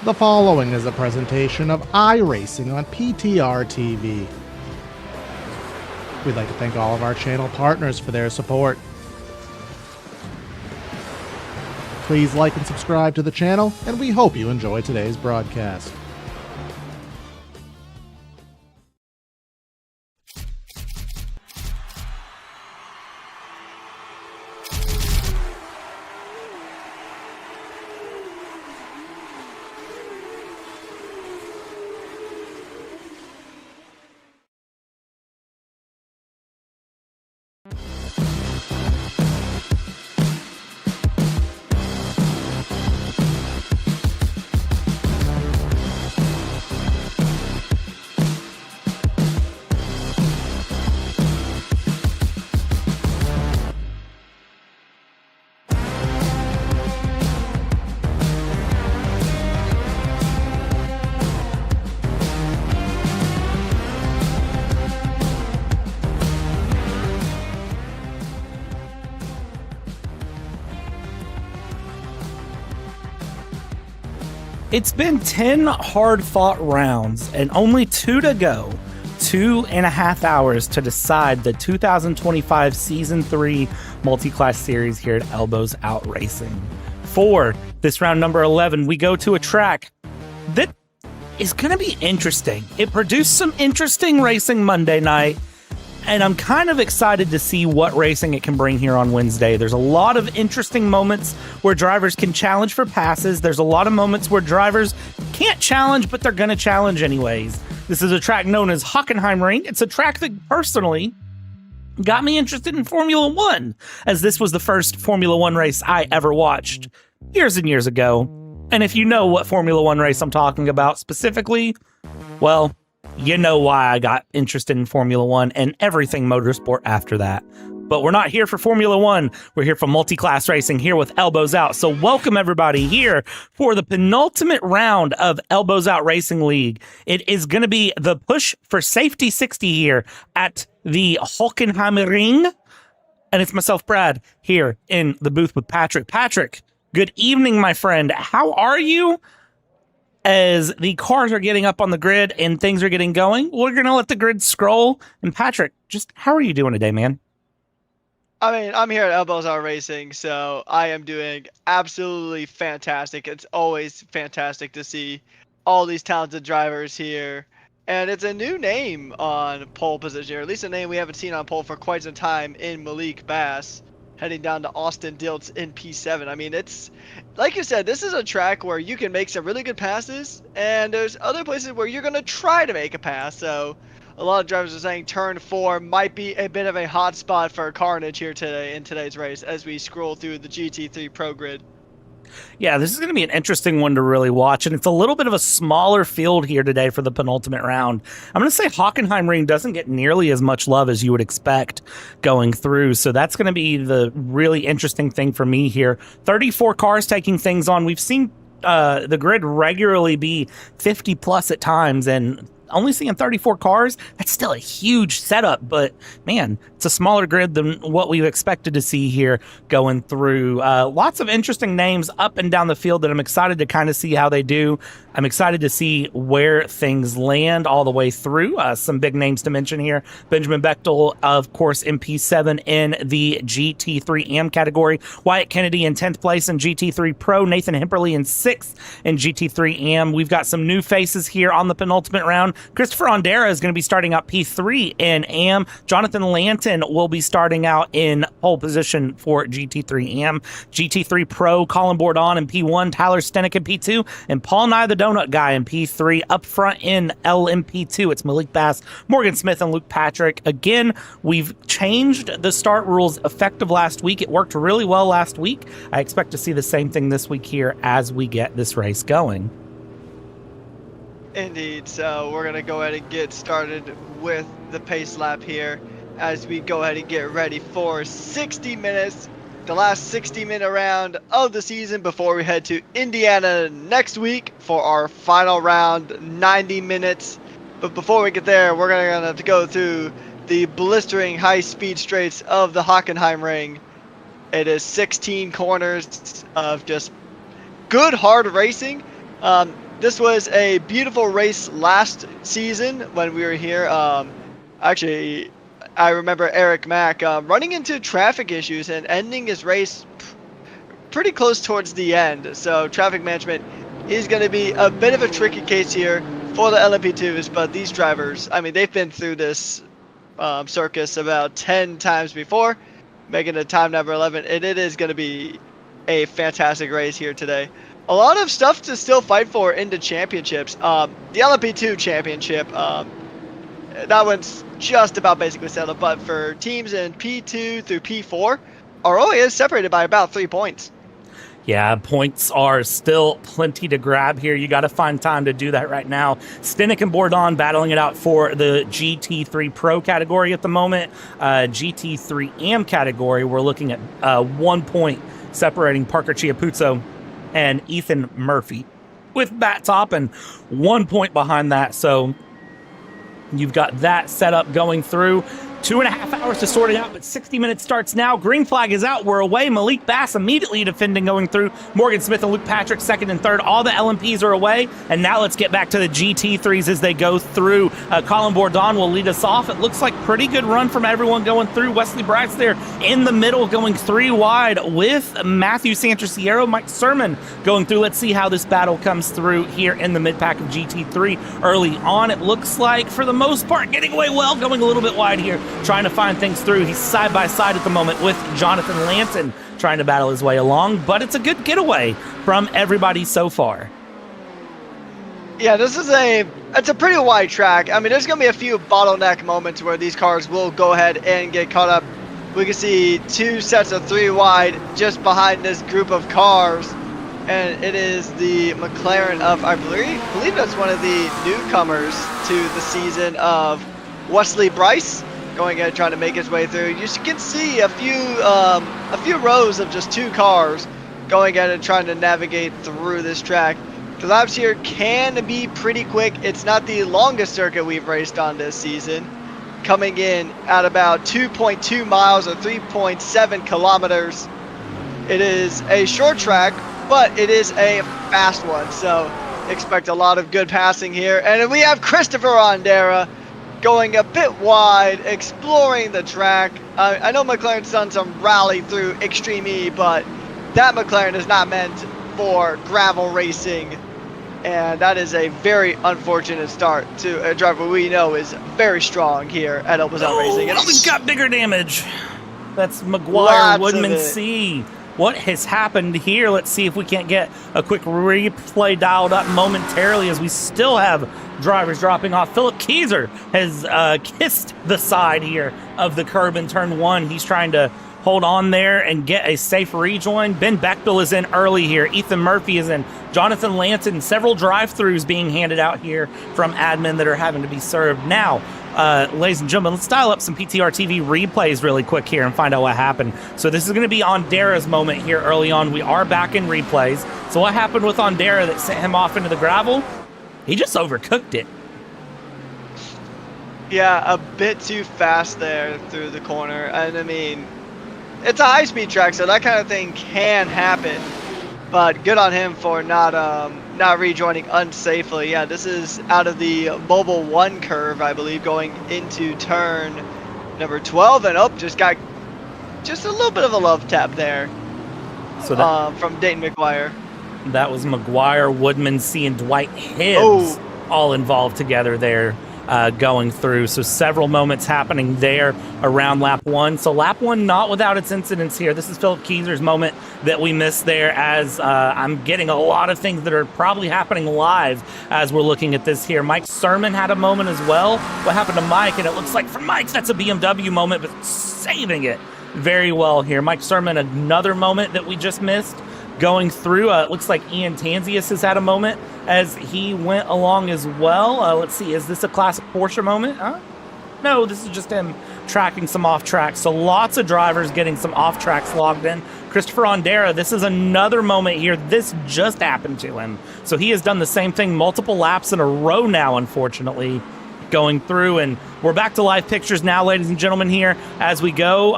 The following is a presentation of iRacing on PTR TV. We'd like to thank all of our channel partners for their support. Please like and subscribe to the channel, and we hope you enjoy today's broadcast. It's been 10 hard-fought rounds and only 2 to go. 2.5 hours to decide the 2025 Season 3 Multi-Class Series here at Elbows Out Racing. For this round number 11, we go to a track that is going to be interesting. It produced some interesting racing Monday night, and I'm kind of excited to see what racing it can bring here on Wednesday. There's a lot of interesting moments where drivers can challenge for passes. There's a lot of moments where drivers can't challenge, but they're going to challenge anyways. This is a track known as Hockenheim Ring. It's a track that personally got me interested in Formula One, as this was the first Formula One race I ever watched years and years ago. And if you know what Formula One race I'm talking about specifically, well, you know why I got interested in Formula One and everything motorsport after that. But we're not here for Formula One. We're here for multi-class racing here with Elbows Out. So welcome everybody here for the penultimate round of Elbows Out Racing League. It is going to be the push for safety 60 here at the Hockenheim Ring. And it's myself, Brad, here in the booth with Patrick. Patrick, good evening, my friend. How are you? As the cars are getting up on the grid and things are getting going, we're going to let the grid scroll. And Patrick, just how are you doing today, man? I mean, I'm here at Elbows Out Racing, so I am doing absolutely fantastic. It's always fantastic to see all these talented drivers here. And it's a new name on pole position, or at least a name we haven't seen on pole for quite some time in Malik Bass, heading down to Austin Dilts in P7. I mean, it's, like you said, this is a track where you can make some really good passes, and there's other places where you're going to try to make a pass. So a lot of drivers are saying turn 4 might be a bit of a hot spot for carnage here today in today's race as we scroll through the GT3 Pro Grid. Yeah, this is going to be an interesting one to really watch, and it's a little bit of a smaller field here today for the penultimate round. I'm going to say Hockenheim Ring doesn't get nearly as much love as you would expect going through, so that's going to be the really interesting thing for me here. 34 cars taking things on. We've seen the grid regularly be 50 plus at times, and only seeing 34 cars, that's still a huge setup, but man, it's a smaller grid than what we've expected to see here going through. Lots of interesting names up and down the field that I'm excited to kind of see how they do. I'm excited to see where things land all the way through. Some big names to mention here. Benjamin Bechtel, of course, in P7 in the GT3 AM category. Wyatt Kennedy in 10th place in GT3 Pro. Nathan Hemperly in 6th in GT3 AM. We've got some new faces here on the penultimate round. Christopher Ondera is going to be starting out P3 in AM. Jonathan Lanton will be starting out in pole position for GT3 AM. GT3 Pro, Colin Bourdon in P1, Tyler Stenick in P2, and Paul Nye the Donut Guy in P3. Up front in LMP2, it's Malik Bass, Morgan Smith, and Luke Patrick. Again, we've changed the start rules effective last week. It worked really well last week. I expect to see the same thing this week here as we get this race going. Indeed, so we're going to go ahead and get started with the pace lap here as we go ahead and get ready for 60 minutes, the last 60-minute round of the season before we head to Indiana next week for our final round, 90 minutes. But before we get there, we're going to have to go through the blistering high-speed straights of the Hockenheim Ring. It is 16 corners of just good, hard racing. this was a beautiful race last season when we were here. Actually, I remember Eric Mack running into traffic issues and ending his race pretty close towards the end. So traffic management is going to be a bit of a tricky case here for the LMP2s, but these drivers, I mean, they've been through this circus about 10 times before, making it time number 11, and it is going to be a fantastic race here today. A lot of stuff to still fight for in the championships. The LMP2 championship, that one's just about basically settled, but for teams in P2 through P4, ROA is separated by about 3 points. Yeah, points are still plenty to grab here. You got to find time to do that right now. Stenik and Bourdon battling it out for the GT3 Pro category at the moment. GT3 AM category, we're looking at 1 point separating Parker Chiapuzzo and Ethan Murphy with Bat Top, and 1 point behind that. So you've got that setup going through. 2.5 hours to sort it out, but 60 minutes starts now. Green flag is out. We're away. Malik Bass immediately defending, going through. Morgan Smith and Luke Patrick second and third. All the LMPs are away. And now let's get back to the GT3s as they go through. Colin Bourdon will lead us off. It looks like pretty good run from everyone going through. Wesley Bratz there in the middle, going 3 wide with Matthew Santrosiero, Mike Sermon going through. Let's see how this battle comes through here in the mid-pack of GT3. Early on, it looks like, for the most part, getting away well, going a little bit wide here, trying to find things through. He's side by side at the moment with Jonathan Lanton trying to battle his way along, but it's a good getaway from everybody so far. Yeah, it's a pretty wide track. I mean, there's going to be a few bottleneck moments where these cars will go ahead and get caught up. We can see 2 sets of 3 wide just behind this group of cars, and it is the McLaren of, I believe that's one of the newcomers to the season of Wesley Bryce, going ahead trying to make his way through. You can see a few rows of just 2 cars going ahead and trying to navigate through this track. The laps here can be pretty quick. It's not the longest circuit we've raced on this season, coming in at about 2.2 miles or 3.7 kilometers. It is a short track, but it is a fast one, so expect a lot of good passing here. And we have Christopher Ondera going a bit wide, exploring the track. I know McLaren's done some rally through Extreme E, but that McLaren is not meant for gravel racing, and that is a very unfortunate start to a driver we know is very strong here at Elbazon Racing. And we've got bigger damage. That's McGuire, Woodman C. What has happened here? Let's see if we can't get a quick replay dialed up momentarily, as we still have drivers dropping off. Philip Kieser has kissed the side here of the curb in turn 1. He's trying to hold on there and get a safe rejoin. Ben Bechtel is in early here. Ethan Murphy is in. Jonathan Lanton, several drive-throughs being handed out here from admin that are having to be served. Now, ladies and gentlemen, let's dial up some PTR TV replays really quick here and find out what happened. So this is going to be Ondera's moment here early on. We are back in replays. So what happened with Ondera that sent him off into the gravel? He just overcooked it. Yeah, a bit too fast there through the corner. And I mean, it's a high-speed track, so that kind of thing can happen. But good on him for not rejoining unsafely. Yeah, this is out of the Mobile 1 curve, I believe, going into turn number 12, and just got just a little bit of a love tap there. So that, from Dayton McGuire. That was McGuire, Woodman C, and Dwight Hibbs all involved together there. Going through. So several moments happening there around lap 1. So lap 1 not without its incidents here. This is Philip Kieser's moment that we missed there, as I'm getting a lot of things that are probably happening live as we're looking at this here. Mike Sermon had a moment as well. What happened to Mike? And it looks like for Mike, that's a BMW moment, but saving it very well here. Mike Sermon, another moment that we just missed going through. It looks like Ian Tanzius has had a moment as he went along as well. Let's see, is this a classic Porsche moment? No, this is just him tracking some off tracks. So lots of drivers getting some off tracks logged in. Christopher Ondera, this is another moment here. This just happened to him. So he has done the same thing multiple laps in a row now, unfortunately. going through, and we're back to live pictures now, ladies and gentlemen, here as we go.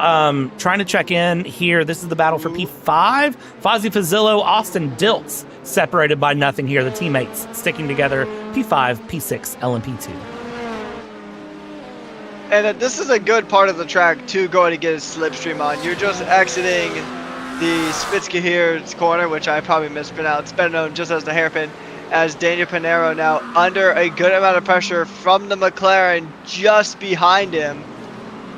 Trying to check in here. This is the battle for P5. Fozzie Fazzillo, Austin Diltz, separated by nothing here. The teammates sticking together. P5, P6, LMP2. And this is a good part of the track to go to get a slipstream on. You're just exiting the Spitzkehir's corner, which I probably mispronounced, better known just as the hairpin, as Daniel Pinheiro now under a good amount of pressure from the McLaren just behind him.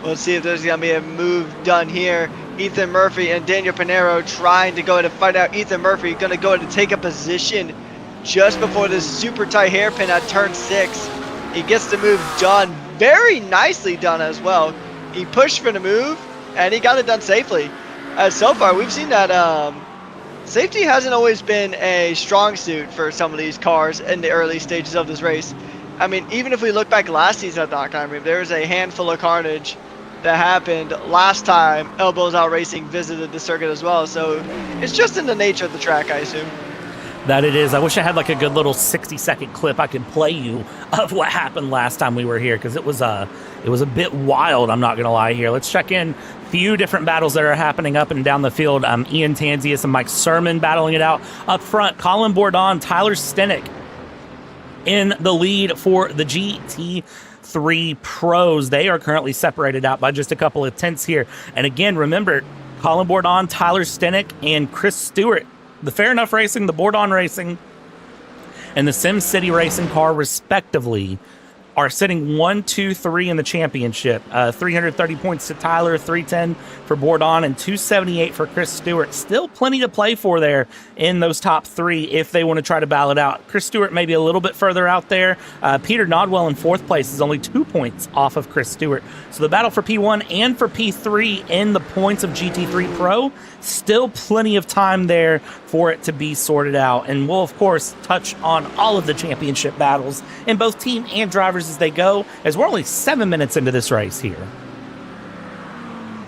We'll see if there's going to be a move done here. Ethan Murphy and Daniel Pinheiro trying to go in and fight out. Ethan Murphy going to go in and take a position just before this super tight hairpin at turn 6. He gets the move done, very nicely done as well. He pushed for the move and he got it done safely. So far we've seen that safety hasn't always been a strong suit for some of these cars in the early stages of this race. I mean, even if we look back last season at the Hockenheim, there was a handful of carnage that happened last time Elbows Out Racing visited the circuit as well. So it's just in the nature of the track, I assume. That it is. I wish I had like a good little 60-second clip I could play you of what happened last time we were here, because it was a bit wild, I'm not going to lie here. Let's check in few different battles that are happening up and down the field. Ian Tanzius and Mike Sermon battling it out. Up front, Colin Bourdon, Tyler Stenick in the lead for the GT3 Pros. They are currently separated out by just a couple of tenths here. And again, remember, Colin Bourdon, Tyler Stenick, and Chris Stewart, the Fair Enough Racing, the Bourdon Racing, and the Sim City Racing car, respectively, are sitting 1, 2, 3 in the championship. 330 points to Tyler, 310 for Bourdon, and 278 for Chris Stewart. Still plenty to play for there in those top 3 if they want to try to battle it out. Chris Stewart maybe a little bit further out there. Peter Nodwell in 4th place is only 2 points off of Chris Stewart. So the battle for P1 and for P3 in the points of GT3 Pro, still plenty of time there for it to be sorted out. And we'll, of course, touch on all of the championship battles in both team and drivers as they go, as we're only 7 minutes into this race here.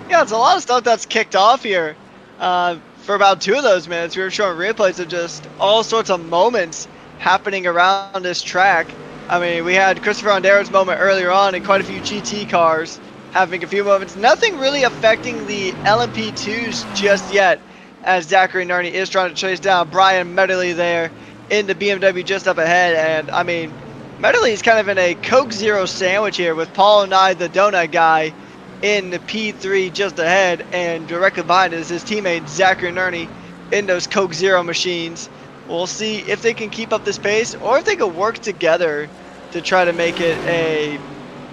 Yeah, it's a lot of stuff that's kicked off here. For about 2 of those minutes, we were showing replays of just all sorts of moments happening around this track. I mean, we had Christopher Ondero's moment earlier on and quite a few GT cars having a few moments. Nothing really affecting the LMP2s just yet, as Zachary Nerney is trying to chase down Brian Medley there in the BMW just up ahead. And I mean, Medley is kind of in a Coke Zero sandwich here with Paul Nye, the donut guy, in the P3 just ahead, and directly behind is his teammate Zachary Nerney in those Coke Zero machines. We'll see if they can keep up this pace or if they can work together to try to make it a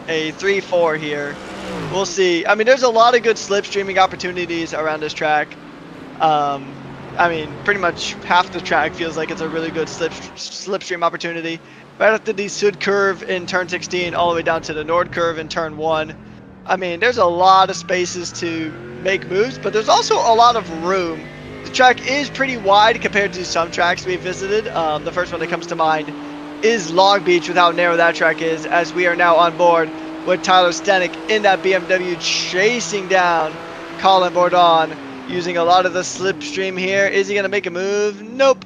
3-4 here. We'll see. I mean, there's a lot of good slipstreaming opportunities around this track. I mean, pretty much half the track feels like it's a really good slipstream opportunity. Right after the Sud curve in turn 16 all the way down to the Nord curve in turn 1. I mean, there's a lot of spaces to make moves, but there's also a lot of room. The track is pretty wide compared to some tracks we've visited. The first one that comes to mind is Long Beach with how narrow that track is, as we are now on board with Tyler Stenick in that BMW chasing down Colin Bourdon, using a lot of the slipstream here. Is he going to make a move? Nope.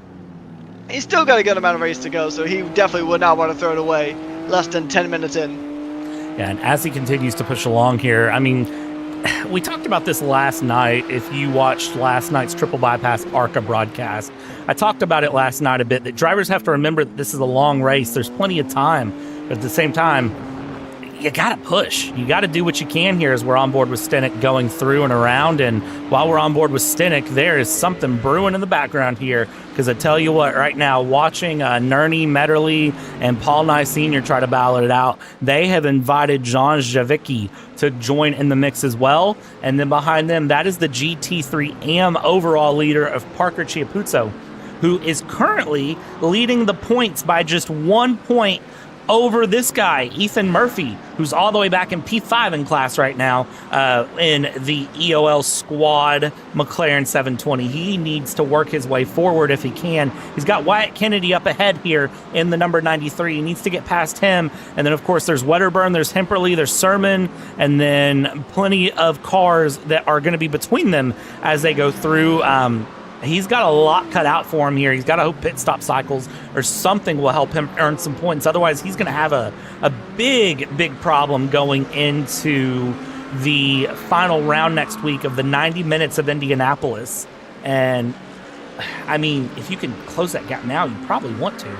He's still got a good amount of race to go, so he definitely would not want to throw it away less than 10 minutes in. Yeah, and as he continues to push along here, I mean, we talked about this last night. If you watched last night's Triple Bypass ARCA broadcast, I talked about it last night a bit, that drivers have to remember that this is a long race. There's plenty of time, but at the same time, you got to push. You got to do what you can here as we're on board with Stenick going through and around. And while we're on board with Stenick, there is something brewing in the background here. Because I tell you what, right now, watching Nerney, Medley, and Paul Nye Sr. try to battle it out, they have invited John Javicki to join in the mix as well. And then behind them, that is the GT3 AM overall leader of Parker Chiapuzzo, who is currently leading the points by just 1 point over this guy, Ethan Murphy, who's all the way back in P5 in class right now in the EOL squad McLaren 720. He needs to work his way forward if he can. He's got Wyatt Kennedy up ahead here in the number 93. He needs to get past him. And then, of course, there's Wedderburn, there's Hemperley, there's Sermon, and then plenty of cars that are going to be between them as they go through. He's got a lot cut out for him here. He's got to hope pit stop cycles or something will help him earn some points. Otherwise, he's going to have a big, big problem going into the final round next week of the 90 minutes of Indianapolis. And, I mean, if you can close that gap now, you probably want to.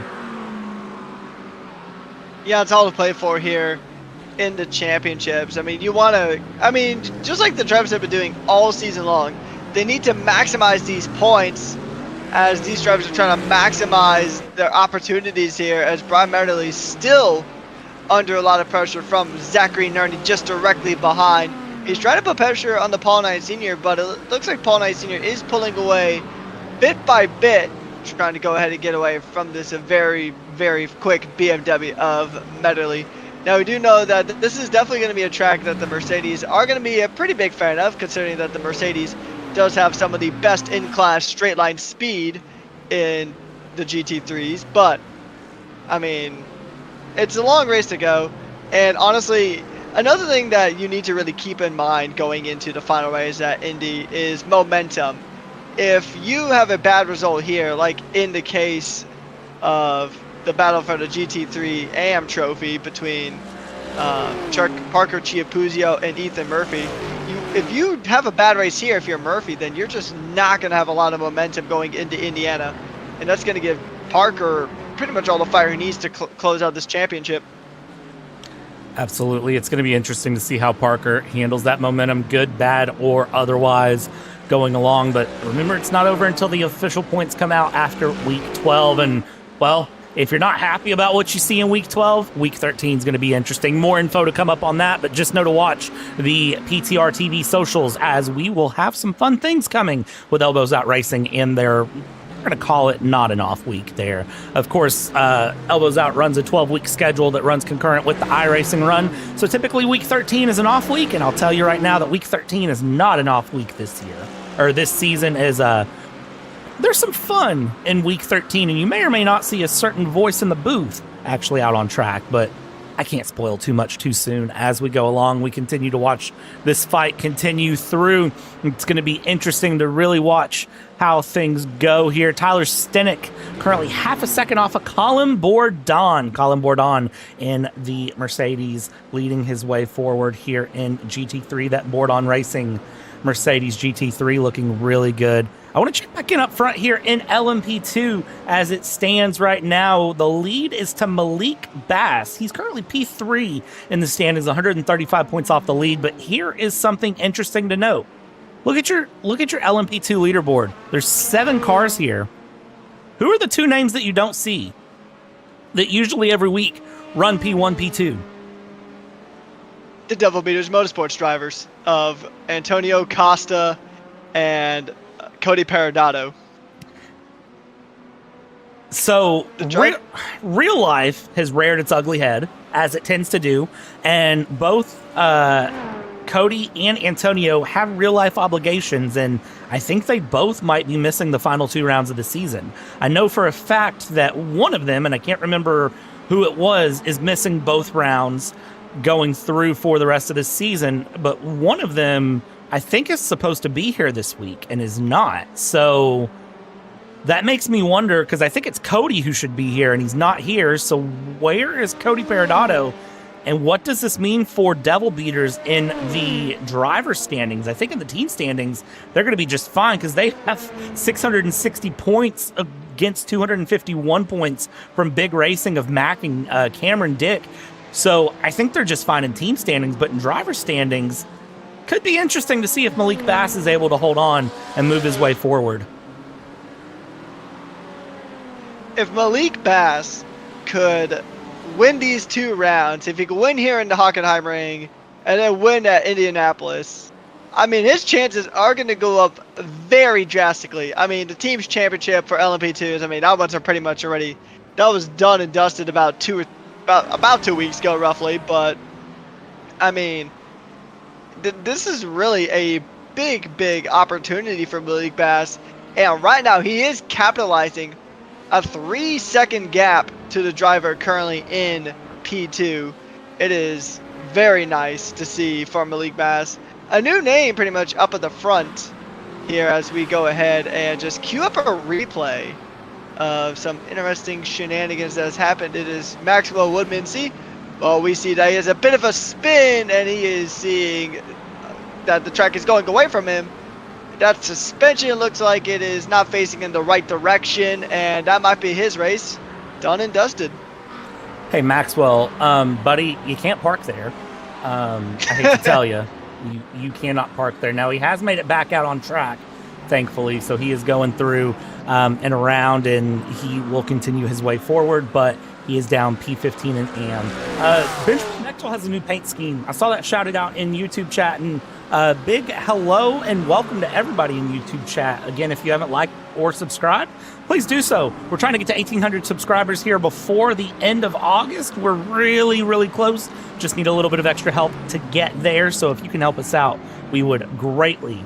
Yeah, it's all to play for here in the championships. I mean, you want to, I mean, just like the drivers have been doing all season long, they need to maximize these points as these drivers are trying to maximize their opportunities here, as Brian Medley still under a lot of pressure from Zachary Nerney just directly behind. He's trying to put pressure on the Paul Knight Sr., but it looks like Paul Knight Sr. is pulling away bit by bit, trying to go ahead and get away from this very, very quick BMW of Medley. Now, we do know that this is definitely going to be a track that the Mercedes are going to be a pretty big fan of, considering that the Mercedes does have some of the best in-class straight line speed in the GT3s. But, I mean, it's a long race to go. And honestly, another thing that you need to really keep in mind going into the final race at Indy is momentum. If you have a bad result here, like in the case of the battle for the GT3 AM trophy between Parker Chiapuzio and Ethan Murphy, if you have a bad race here, if you're Murphy, then you're just not going to have a lot of momentum going into Indiana. And that's going to give Parker pretty much all the fire he needs to close out this championship. Absolutely. It's going to be interesting to see how Parker handles that momentum, good, bad, or otherwise, going along. But remember, it's not over until the official points come out after week 12. And, well, if you're not happy about what you see in week 12, week 13 is going to be interesting. More info to come up on that, but just know to watch the PTR TV socials, as we will have some fun things coming with Elbows Out Racing in their, we're going to call it not an off week there. Of course, Elbows Out runs a 12-week schedule that runs concurrent with the iRacing run. So typically week 13 is an off week, and I'll tell you right now that week 13 is not an off week this year, or this season. Is there's some fun in week 13, and you may or may not see a certain voice in the booth actually out on track, but I can't spoil too much too soon. As we go along, we continue to watch this fight continue through. It's going to be interesting to really watch how things go here. Tyler Stenick currently half a second off of Colin Bourdon. Colin Bourdon in the Mercedes leading his way forward here in GT3. That Bourdon Racing Mercedes GT3 looking really good. I want to check back in up front here in LMP2 as it stands right now. The lead is to Malik Bass. He's currently P3 in the standings, 135 points off the lead. But here is something interesting to note. Look at your LMP2 leaderboard. There's 7 cars here. Who are the 2 names that you don't see that usually every week run P1, P2? The Devil Beaters Motorsports drivers of Antonio Costa and Cody Perodato. So real life has reared its ugly head, as it tends to do, and both Cody and Antonio have real life obligations, and I think they both might be missing the final 2 rounds of the season. I know for a fact that one of them, and I can't remember who it was, is missing both rounds going through for the rest of the season, but one of them I think is supposed to be here this week and is not. So that makes me wonder, because I think it's Cody who should be here and he's not here. So where is Cody Perodato, and what does this mean for Devil Beaters in the driver standings? I think in the team standings, they're going to be just fine because they have 660 points against 251 points from Big Racing of Mac and Cameron Dick. So I think they're just fine in team standings, but in driver standings, could be interesting to see if Malik Bass is able to hold on and move his way forward. If Malik Bass could win these 2 rounds, if he could win here in the Hockenheim ring and then win at Indianapolis, I mean, his chances are going to go up very drastically. I mean, the team's championship for LMP2s, I mean, that one's are pretty much already, that was done and dusted about 2 weeks ago, roughly. But, I mean, this is really a big opportunity for Malik Bass. And right now, he is capitalizing a 3-second gap to the driver currently in P2. It is very nice to see for Malik Bass. A new name pretty much up at the front here as we go ahead and just queue up a replay of some interesting shenanigans that has happened. It is Maxwell Woodman. See, well, we see that he has a bit of a spin, and he is seeing that the track is going away from him. That suspension looks like it is not facing in the right direction, and that might be his race done and dusted. Hey, Maxwell, buddy, you can't park there. I hate to tell you, you cannot park there. Now, he has made it back out on track, thankfully, so he is going through and around, and he will continue his way forward, but he is down P15 and AM. Benjamin Bechtel has a new paint scheme. I saw that shouted out in YouTube chat, and big hello and welcome to everybody in YouTube chat. Again, if you haven't liked or subscribed, please do so. We're trying to get to 1,800 subscribers here before the end of August. We're really, really close. Just need a little bit of extra help to get there. So if you can help us out, we would greatly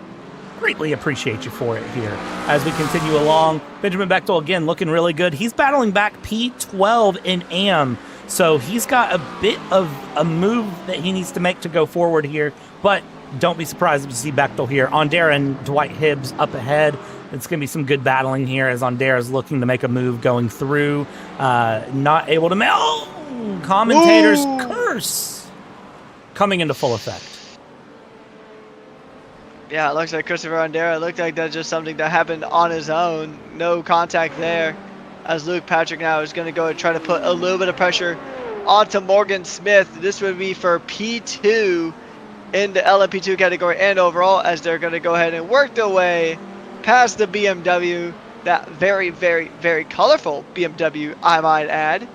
appreciate you for it here. As we continue along, Benjamin Bechtel, again, looking really good. He's battling back P12 in AM. So he's got a bit of a move that he needs to make to go forward here. But don't be surprised to see Bechtel here. Ondera and Dwight Hibbs up ahead. It's going to be some good battling here as Ondera is looking to make a move going through. Not able to make... Oh! Commentator's curse coming into full effect. Yeah, it looks like Christopher Ondera. It looked like that's just something that happened on his own. No contact there. As Luke Patrick now is going to go and try to put a little bit of pressure onto Morgan Smith. This would be for P2 in the LMP2 category and overall, as they're going to go ahead and work their way past the BMW. That very, very, very colorful BMW, I might add.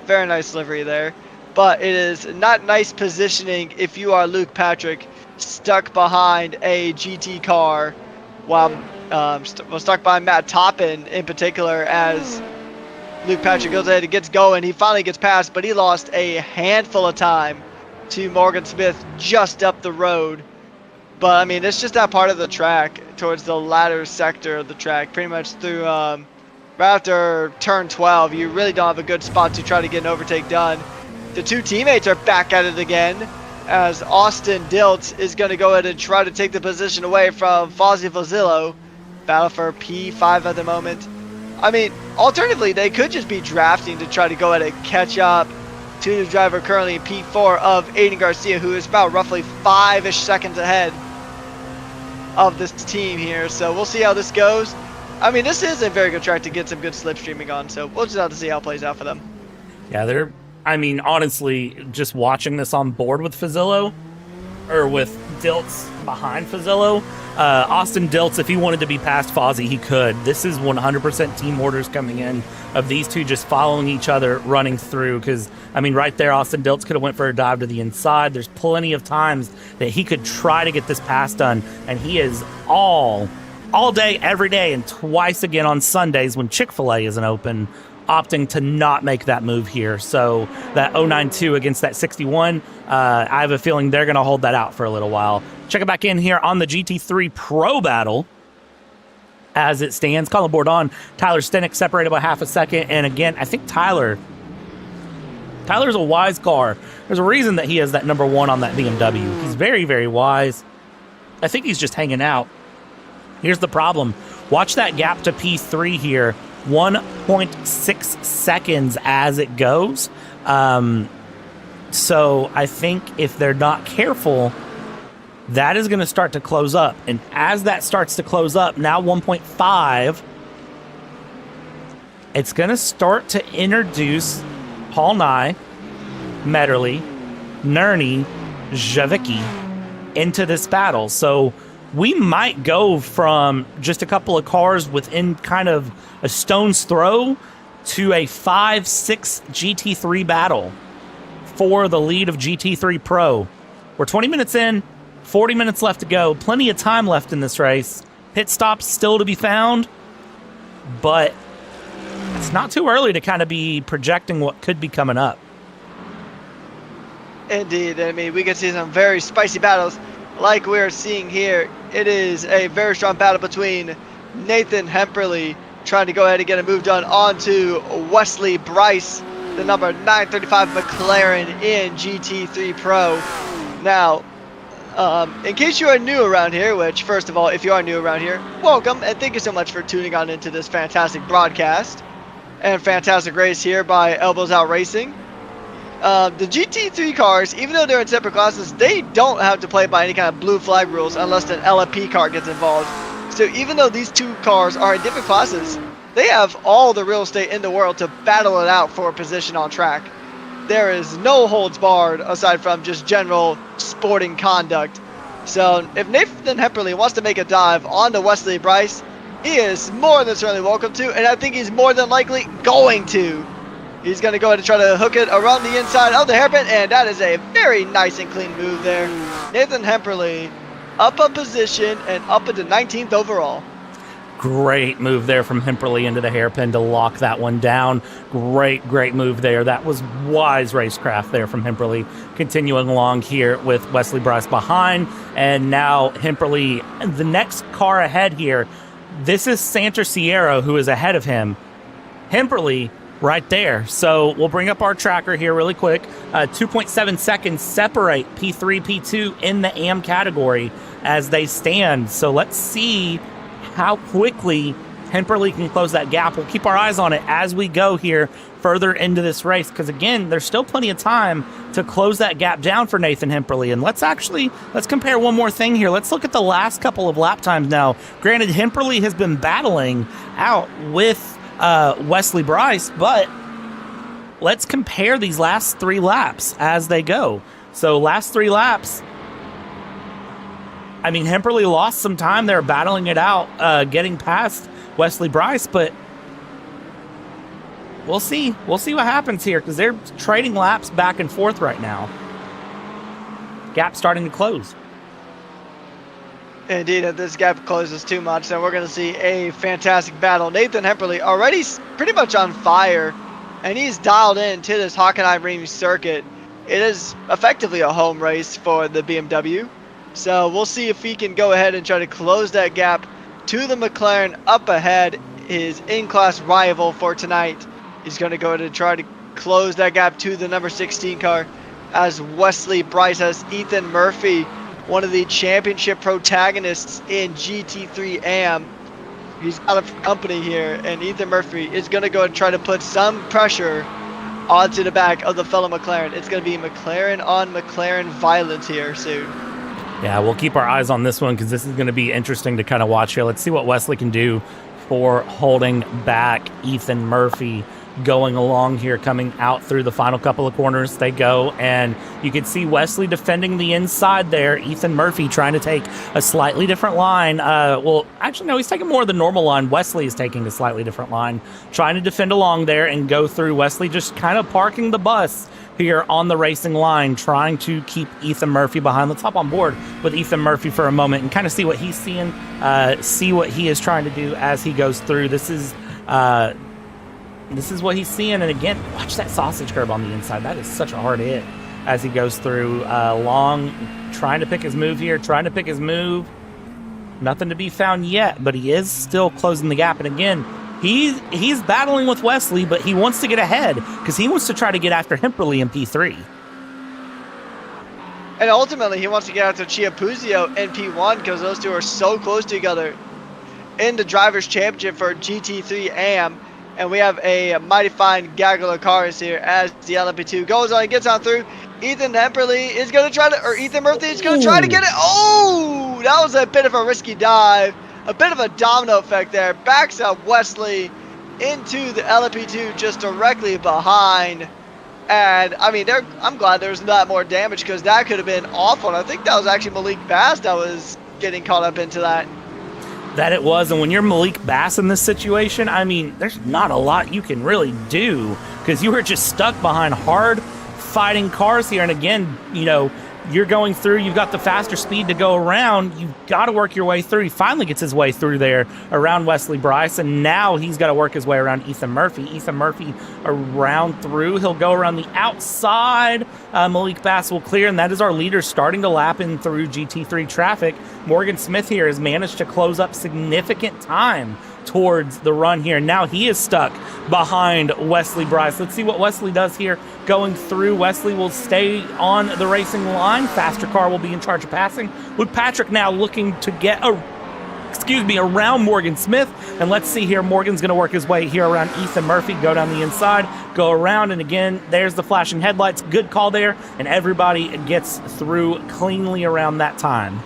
Very nice livery there. But it is not nice positioning if you are Luke Patrick, stuck behind a GT car, while stuck by Matt Toppin in particular, as Luke Patrick goes ahead and gets going. He finally gets past, but he lost a handful of time to Morgan Smith just up the road. But I mean, it's just that part of the track towards the latter sector of the track, pretty much through right after turn 12. You really don't have a good spot to try to get an overtake done. The two teammates are back at it again, as Austin Diltz is going to go ahead and try to take the position away from Fozzie Fazillo. Battle for P5 at the moment. I mean, alternatively, they could just be drafting to try to go ahead and catch up to the driver currently in P4 of Aiden Garcia, who is about roughly 5-ish seconds ahead of this team here. So we'll see how this goes. I mean, this is a very good track to get some good slipstreaming on, so we'll just have to see how it plays out for them. Yeah, I mean, honestly, just watching this on board with Fazillo, or with Diltz behind Fazillo, Austin Diltz, if he wanted to be past Fozzie, he could. This is 100% team orders coming in of these two just following each other, running through. Because, I mean, right there, Austin Diltz could have went for a dive to the inside. There's plenty of times that he could try to get this pass done, and he is all day, every day, and twice again on Sundays when Chick-fil-A isn't open, opting to not make that move here. So that 092 against that 61, I have a feeling they're going to hold that out for a little while. Check it back in here on the GT3 Pro Battle as it stands. Colin board on. Tyler Stenick separated by half a second. And again, I think Tyler's a wise car. There's a reason that he has that number one on that BMW. He's very, very wise. I think he's just hanging out. Here's the problem. Watch that gap to P3 here. 1.6 seconds as it goes. So I think if they're not careful, that is going to start to close up. And as that starts to close up, now 1.5, it's going to start to introduce Paul Nye, Metterly, Nerney, Javicki into this battle. So we might go from just a couple of cars within kind of a stone's throw to a 5-6 GT3 battle for the lead of GT3 Pro. We're 20 minutes in, 40 minutes left to go. Plenty of time left in this race. Pit stops still to be found, but it's not too early to kind of be projecting what could be coming up. Indeed. I mean, we can see some very spicy battles like we're seeing here. It is a very strong battle between Nathan Hemperly trying to go ahead and get a move done onto Wesley Bryce, the number 935 McLaren in GT3 Pro. Now, In case you are new around here, which first of all, if you are new around here, welcome and thank you so much for tuning on into this fantastic broadcast and fantastic race here by Elbows Out Racing. The GT3 cars, even though they're in separate classes, they don't have to play by any kind of blue flag rules unless an LFP car gets involved. So even though these two cars are in different classes, they have all the real estate in the world to battle it out for a position on track. There is no holds barred aside from just general sporting conduct. So if Nathan Hemperly wants to make a dive onto Wesley Bryce, he is more than certainly welcome to, and I think he's more than likely going to. He's going to go ahead and try to hook it around the inside of the hairpin, and that is a very nice and clean move there. Nathan Hemperly up a position and up into 19th overall. Great move there from Hemperly into the hairpin to lock that one down. Great move there. That was wise racecraft there from Hemperly. Continuing along here with Wesley Bryce behind, and now Hemperly, the next car ahead here, this is Santa Sierra who is ahead of him. Hemperly right there. So we'll bring up our tracker here really quick. 2.7 seconds separate P3, P2 in the AM category as they stand. So let's see how quickly Hemperly can close that gap. We'll keep our eyes on it as we go here further into this race, because again, there's still plenty of time to close that gap down for Nathan Hemperly. And let's compare one more thing here. Let's look at the last couple of lap times now. Granted, Hemperly has been battling out with Wesley Bryce, but let's compare these last 3 laps as they go. So last 3 laps, I mean, Hemperly lost some time there battling it out, getting past Wesley Bryce, but we'll see. We'll see what happens here, because they're trading laps back and forth right now. Gap starting to close. Indeed, if this gap closes too much, then we're going to see a fantastic battle. Nathan Hemperly already pretty much on fire, and he's dialed in to this Hockenheim circuit. It is effectively a home race for the BMW. So we'll see if he can go ahead and try to close that gap to the McLaren up ahead, his in-class rival for tonight. He's going to go ahead and try to close that gap to the number 16 car, as Wesley Bryce has Ethan Murphy, one of the championship protagonists in GT3 AM. He's out of company here, and Ethan Murphy is going to go and try to put some pressure onto the back of the fellow McLaren. It's going to be McLaren on McLaren violence here soon. Yeah, we'll keep our eyes on this one, because this is going to be interesting to kind of watch here. Let's see what Wesley can do for holding back Ethan Murphy going along here, coming out through the final couple of corners. They go, and you can see Wesley defending the inside there. Ethan Murphy trying to take a slightly different line. Well, actually, no, he's taking more of the normal line. Wesley is taking a slightly different line, trying to defend along there and go through. Wesley just kind of parking the bus here on the racing line, trying to keep Ethan Murphy behind. Let's hop on board with Ethan Murphy for a moment and kind of see what he's seeing, see what he is trying to do as he goes through. This is what he's seeing. And again, watch that sausage curb on the inside. That is such a hard hit as he goes through long, trying to pick his move here, Nothing to be found yet, but he is still closing the gap. And again, he's battling with Wesley, but he wants to get ahead because he wants to try to get after Hemperly in P3. And ultimately, he wants to get after Chiapuzio in P1 because those two are so close together in the Drivers' Championship for GT3 AM. And we have a mighty fine gaggle of cars here as the LMP2 goes on and gets on through. Ethan Hemperly is going to try to, or Ethan Murphy is going to try to get it. Oh, that was a bit of a risky dive. A bit of a domino effect there. Backs up Wesley into the LMP2 just directly behind. And, I mean, I'm glad there's not more damage because that could have been awful. And I think that was actually Malik Bass that was getting caught up into that. That it was. And when you're Malik Bass in this situation, I mean, there's not a lot you can really do because you were just stuck behind hard fighting cars here. And again, you know, you're going through, you've got the faster speed to go around, you've got to work your way through. He finally gets his way through there around Wesley Bryce, and now he's got to work his way around Ethan Murphy. Ethan Murphy around through, he'll go around the outside. Malik Bass will clear, and that is our leader starting to lap in through GT3 traffic. Morgan Smith here has managed to close up significant time towards the run here. Now he is stuck behind Wesley Bryce. Let's see what Wesley does here going through. Wesley will stay on the racing line. Faster car will be in charge of passing. Luke Patrick now looking to get around Morgan Smith. And let's see here. Morgan's going to work his way here around Ethan Murphy, go down the inside, go around. And again, there's the flashing headlights. Good call there. And everybody gets through cleanly around that time.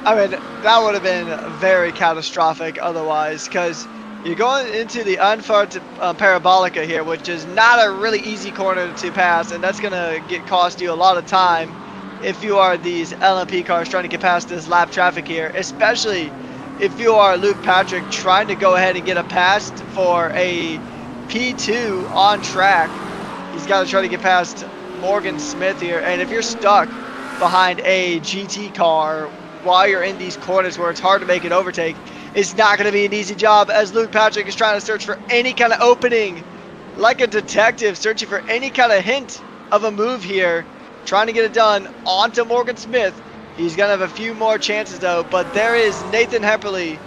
I mean, that would have been very catastrophic otherwise, because you're going into the unfart parabolica here, which is not a really easy corner to pass, and that's going to cost you a lot of time if you are these LMP cars trying to get past this lap traffic here, especially if you are Luke Patrick trying to go ahead and get a pass for a P2 on track. He's got to try to get past Morgan Smith here, and if you're stuck behind a GT car while you're in these corners where it's hard to make an overtake, it's not going to be an easy job, as Luke Patrick is trying to search for any kind of opening, like a detective searching for any kind of hint of a move here, trying to get it done onto Morgan Smith. He's going to have a few more chances though, but there is Nathan Hepperly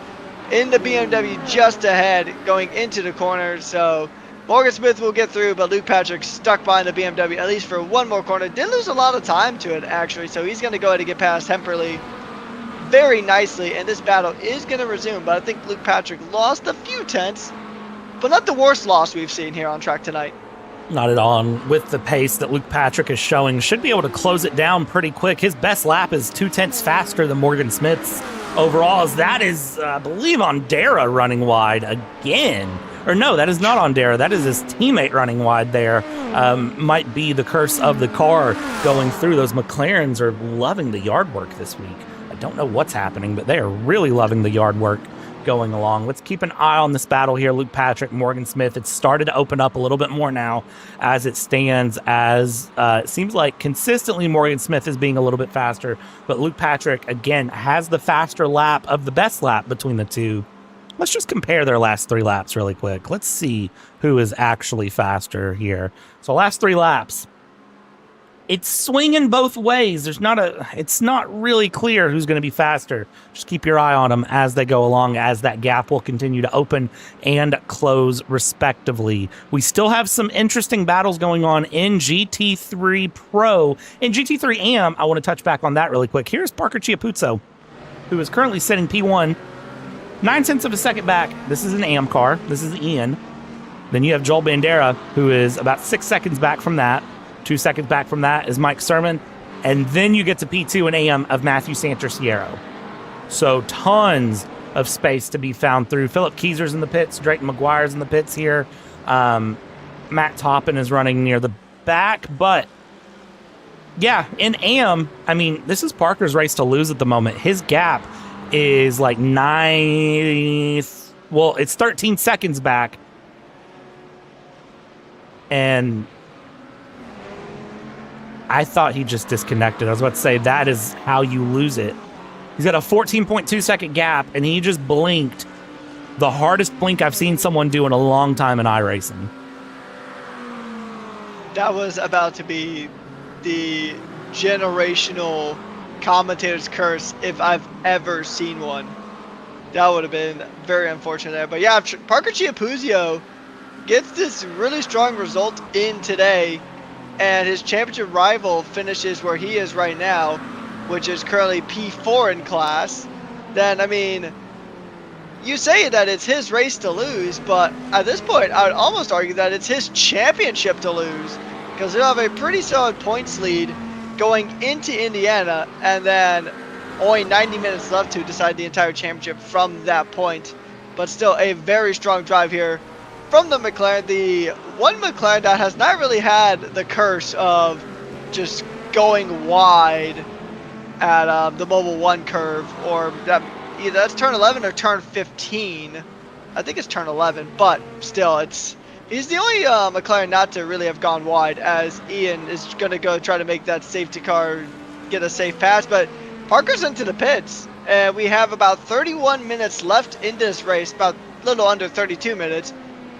in the BMW just ahead going into the corner, so Morgan Smith will get through, but Luke Patrick stuck behind the BMW at least for one more corner. Did lose a lot of time to it actually, so he's going to go ahead and get past Hepperly very nicely, and this battle is going to resume. But I think Luke Patrick lost a few tenths, but not the worst loss we've seen here on track tonight. Not at all. And with the pace that Luke Patrick is showing, should be able to close it down pretty quick. His best lap is 2 tenths faster than Morgan Smith's overall, as that is, I believe, on Dara running wide again. Or no, that is not on Dara. That is his teammate running wide there. Might be the curse of the car going through. Those McLarens are loving the yard work this week. I don't know what's happening, but they are really loving the yard work going along. Let's keep an eye on this battle here. Luke Patrick, Morgan Smith. It's started to open up a little bit more now as it stands, as it seems like consistently Morgan Smith is being a little bit faster, but Luke Patrick, again, has the faster lap of the best lap between the two. Let's just compare their last 3 laps really quick. Let's see who is actually faster here. So last 3 laps, it's swinging both ways. It's not really clear who's going to be faster. Just keep your eye on them as they go along, as that gap will continue to open and close respectively. We still have some interesting battles going on in GT3 Pro. In GT3 AM, I want to touch back on that really quick. Here's Parker Chiapuzzo, who is currently sitting P1, 9 tenths of a second back. This is an AM car. This is Ian. Then you have Joel Bandera, who is about 6 seconds back from that. 2 seconds back from that is Mike Sermon. And then you get to P2 and AM of Matthew Santerciero. So tons of space to be found through. Philip Keyser's in the pits. Drayton McGuire's in the pits here. Matt Toppin is running near the back. But, yeah, in AM, I mean, this is Parker's race to lose at the moment. His gap is like 9... Well, it's 13 seconds back. And I thought he just disconnected. I was about to say, that is how you lose it. He's got a 14.2 second gap, and he just blinked. The hardest blink I've seen someone do in a long time in iRacing. That was about to be the generational commentator's curse if I've ever seen one. That would have been very unfortunate there. But yeah, Parker Chiapuzzo gets this really strong result in today, and his championship rival finishes where he is right now, which is currently P4 in class. Then, I mean, you say that it's his race to lose, but at this point, I would almost argue that it's his championship to lose, because he'll have a pretty solid points lead going into Indiana, and then only 90 minutes left to decide the entire championship from that point. But still, a very strong drive here from the McLaren, the one McLaren that has not really had the curse of just going wide at the Mobile 1 curve, or that either that's turn 11 or turn 15. I think it's turn 11, but still, he's the only McLaren not to really have gone wide, as Ian is going to go try to make that safety car get a safe pass. But Parker's into the pits, and we have about 31 minutes left in this race, about a little under 32 minutes.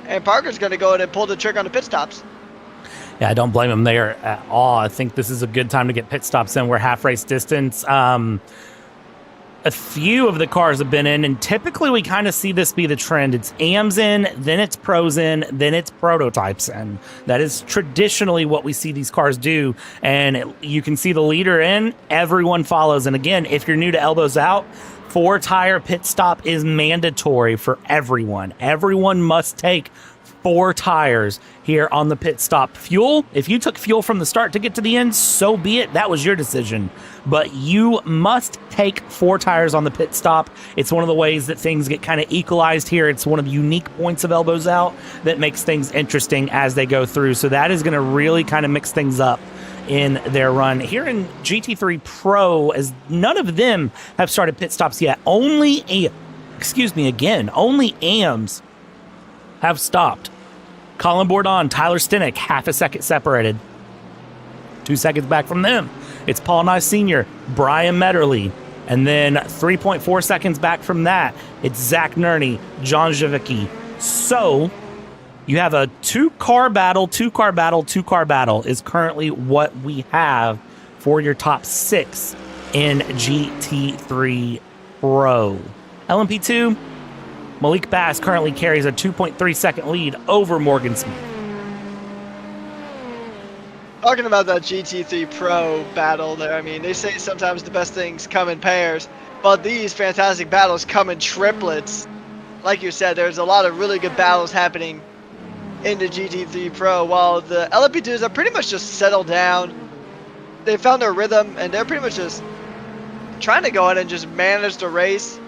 And Parker's going to go in and pull the trigger on the pit stops. Yeah, I don't blame him there at all. I think this is a good time to get pit stops in. We're half race distance. a few of the cars have been in, and typically we kind of see this be the trend. It's AMs in, then it's pros in, then it's prototypes in. That is traditionally what we see these cars do, and you can see the leader in, everyone follows. And again, if you're new to Elbows Out, 4-tire pit stop is mandatory for everyone. Everyone must take 4 tires here on the pit stop. Fuel, if you took fuel from the start to get to the end, so be it. That was your decision. But you must take 4 tires on the pit stop. It's one of the ways that things get kind of equalized here. It's one of the unique points of Elbows Out that makes things interesting as they go through. So that is going to really kind of mix things up in their run. Here in GT3 Pro, as none of them have started pit stops yet, only AMs have stopped. Colin Bourdon, Tyler Stenick, half a second separated. 2 seconds back from them, it's Paul Nye Sr., Brian Metterly, and then 3.4 seconds back from that, it's Zach Nerney, John Javicki. So you have a 2-car battle is currently what we have for your top 6 in GT3 Pro. LMP2, Malik Bass currently carries a 2.3 second lead over Morgan Smith. Talking about that GT3 Pro battle there, I mean, they say sometimes the best things come in pairs, but these fantastic battles come in triplets. Like you said, there's a lot of really good battles happening in the GT3 Pro, while the LMP2s are pretty much just settled down. They found their rhythm, and they're pretty much just trying to go in and just manage the race.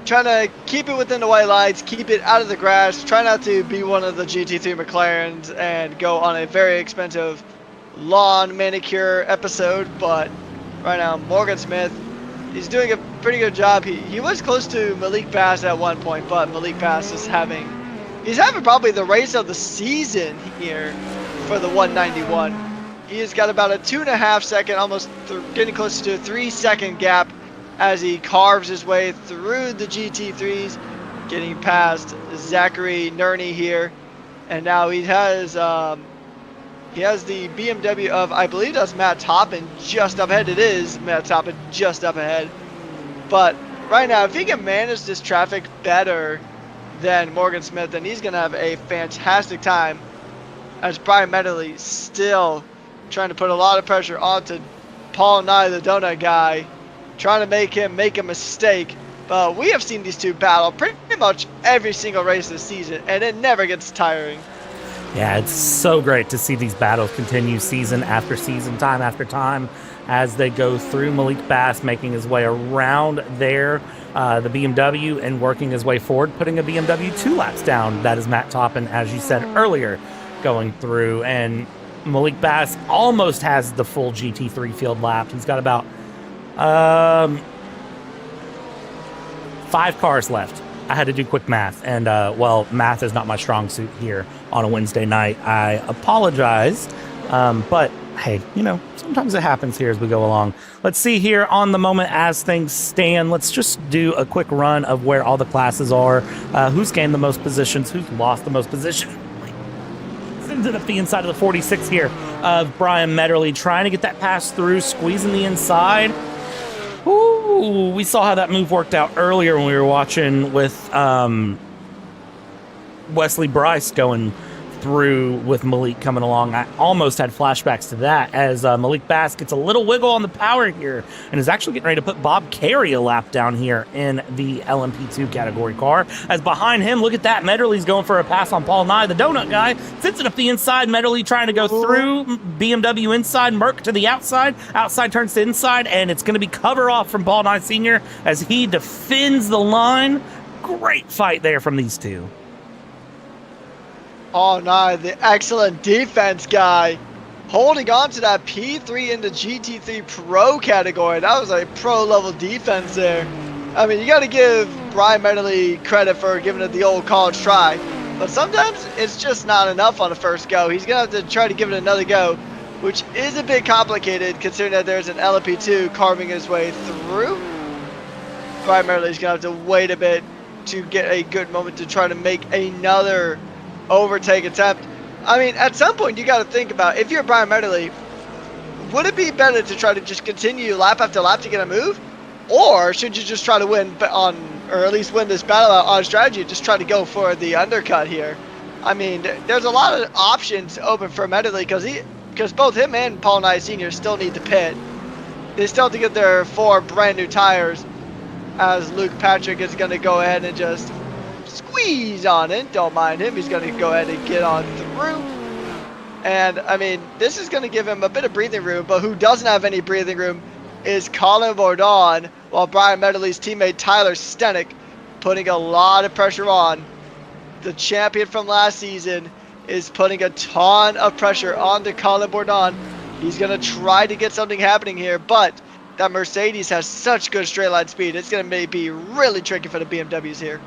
Trying to keep it within the white lines, keep it out of the grass, try not to be one of the GT3 McLarens and go on a very expensive lawn manicure episode. But right now, Morgan Smith, he's doing a pretty good job. He was close to Malik Bass at one point, but Malik Bass is having probably the race of the season here for the 191. He has got about a 2.5 second, almost getting close to a 3 second gap as he carves his way through the GT3s, getting past Zachary Nerney here. And now he has the BMW of, I believe that's Matt Toppin just up ahead. It is Matt Toppin just up ahead. But right now, if he can manage this traffic better than Morgan Smith, then he's going to have a fantastic time, as Brian Medley still trying to put a lot of pressure onto Paul Nye, the donut guy, trying to make him make a mistake. But we have seen these two battle pretty much every single race this season, and it never gets tiring. Yeah, it's so great to see these battles continue season after season, time after time, as they go through. Malik Bass making his way around there, the BMW, and working his way forward, putting a BMW 2 laps down. That is Matt Toppin, as you said earlier, going through. And Malik Bass almost has the full GT3 field lap. He's got about 5 cars left. I had to do quick math, and math is not my strong suit here on a Wednesday night. I apologize, but hey, sometimes it happens here as we go along. Let's see here on the moment as things stand. Let's just do a quick run of where all the classes are, who's gained the most positions, who's lost the most position. Ended up the inside of the 46 here of Brian Metterly, trying to get that pass through, squeezing the inside. Ooh, we saw how that move worked out earlier when we were watching with Wesley Bryce going through with Malik coming along. I almost had flashbacks to that as Malik Bass gets a little wiggle on the power here and is actually getting ready to put Bob Carey a lap down here in the LMP2 category car. As behind him, look at that, Metterly's going for a pass on Paul Nye, the donut guy. Sits it up the inside, Metterly trying to go through, BMW inside, Merck to the outside. Outside turns to inside, and it's going to be cover off from Paul Nye Sr. as he defends the line. Great fight there from these two. Oh, no, the excellent defense guy, holding on to that P3 in the GT3 Pro category. That was a pro-level defense there. I mean, you got to give Brian Medley credit for giving it the old college try, but sometimes it's just not enough on the first go. He's going to have to try to give it another go, which is a bit complicated considering that there's an LMP2 carving his way through. Brian Medley's going to have to wait a bit to get a good moment to try to make another overtake attempt. I mean, at some point you got to think about, if you're Brian Medley, would it be better to try to just continue lap after lap to get a move, Or should you just try to win or at least win this battle out on strategy, just try to go for the undercut here? I mean, there's a lot of options open for Medley because both him and Paul Nye Sr. still need to pit. They still have to get their 4 brand new tires, as Luke Patrick is going to go ahead and just squeeze on it. Don't mind him. He's going to go ahead and get on through. And, I mean, this is going to give him a bit of breathing room, but who doesn't have any breathing room is Colin Bourdon, while Brian Medley's teammate Tyler Stenick putting a lot of pressure on. The champion from last season is putting a ton of pressure on to Colin Bourdon. He's going to try to get something happening here, but that Mercedes has such good straight line speed. It's going to be really tricky for the BMWs here.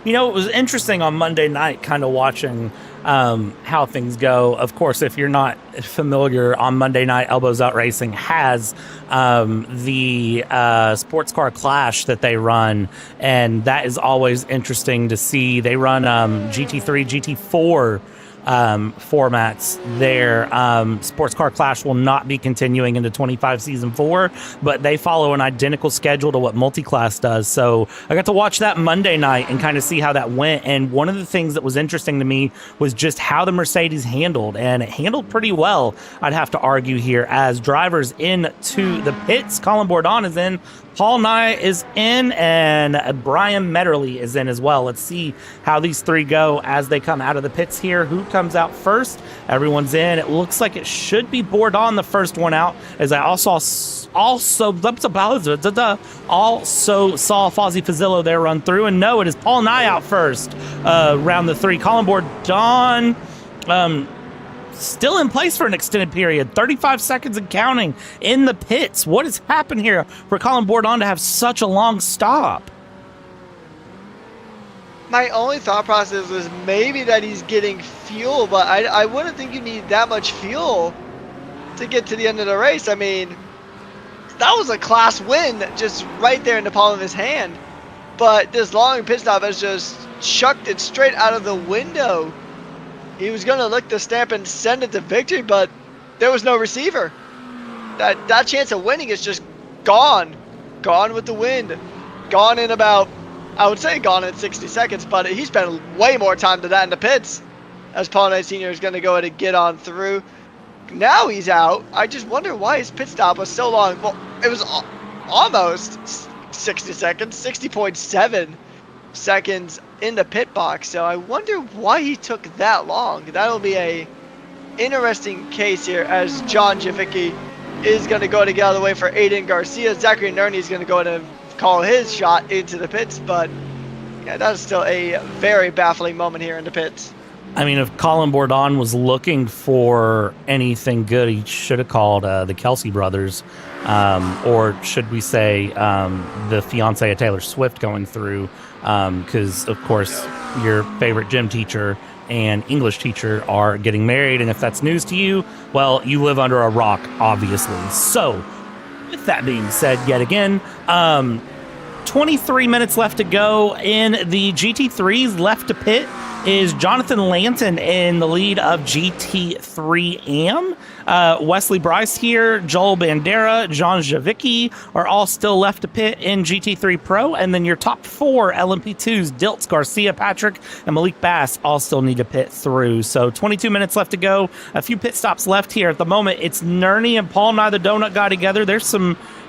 You know, it was interesting on Monday night kind of watching how things go. Of course, if you're not familiar, on Monday night, Elbows Out Racing has the sports car clash that they run, and that is always interesting to see. They run GT3, GT4 formats there. Sports Car Clash will not be continuing into 25 Season 4, but they follow an identical schedule to what Multiclass does. So I got to watch that Monday night and kind of see how that went. And one of the things that was interesting to me was just how the Mercedes handled, and it handled pretty well, I'd have to argue here, as drivers into the pits. Colin Bourdon is in, Paul Nye is in, and Brian Medley is in as well. Let's see how these three go as they come out of the pits here. Who comes out first? Everyone's in. It looks like it should be Bourdon the first one out, as I also saw Fozzie Fazzillo there run through. And no, it is Paul Nye out first, round the 3. Colin Bourdon still in place for an extended period, 35 seconds and counting in the pits. What has happened here for Colin Bourdon to have such a long stop? My only thought process was maybe that he's getting fuel, but I wouldn't think you need that much fuel to get to the end of the race. I mean, that was a class win just right there in the palm of his hand. But this long pit stop has just chucked it straight out of the window. He was going to lick the stamp and send it to victory, but there was no receiver. That chance of winning is just gone. Gone with the wind. Gone in about, I would say gone in 60 seconds, but he spent way more time than that in the pits, as Paul Knight Sr. is going to go ahead and get on through. Now he's out. I just wonder why his pit stop was so long. Well, it was almost 60 seconds, 60.7 seconds in the pit box. So I wonder why he took that long. That'll be a interesting case here, as John Javicki is going to go to get out of the way for Aiden Garcia. Zachary Nerney is going to go in and call his shot into the pits, but yeah, that's still a very baffling moment here in the pits. I mean, if Colin Bourdon was looking for anything good, he should have called the Kelsey brothers, or should we say the fiance of Taylor Swift going through, because, of course, your favorite gym teacher and English teacher are getting married, and if that's news to you, well, you live under a rock, obviously. So, with that being said, yet again, 23 minutes left to go in the GT3s. Left to pit is Jonathan Lanton in the lead of GT3AM. Wesley Bryce here, Joel Bandera, John Javicki are all still left to pit in GT3 Pro. And then your top 4 LMP2s, Diltz, Garcia, Patrick, and Malik Bass all still need to pit through. So 22 minutes left to go. A few pit stops left here. At the moment, it's Nerney and Paul Nye, the donut guy, together. There's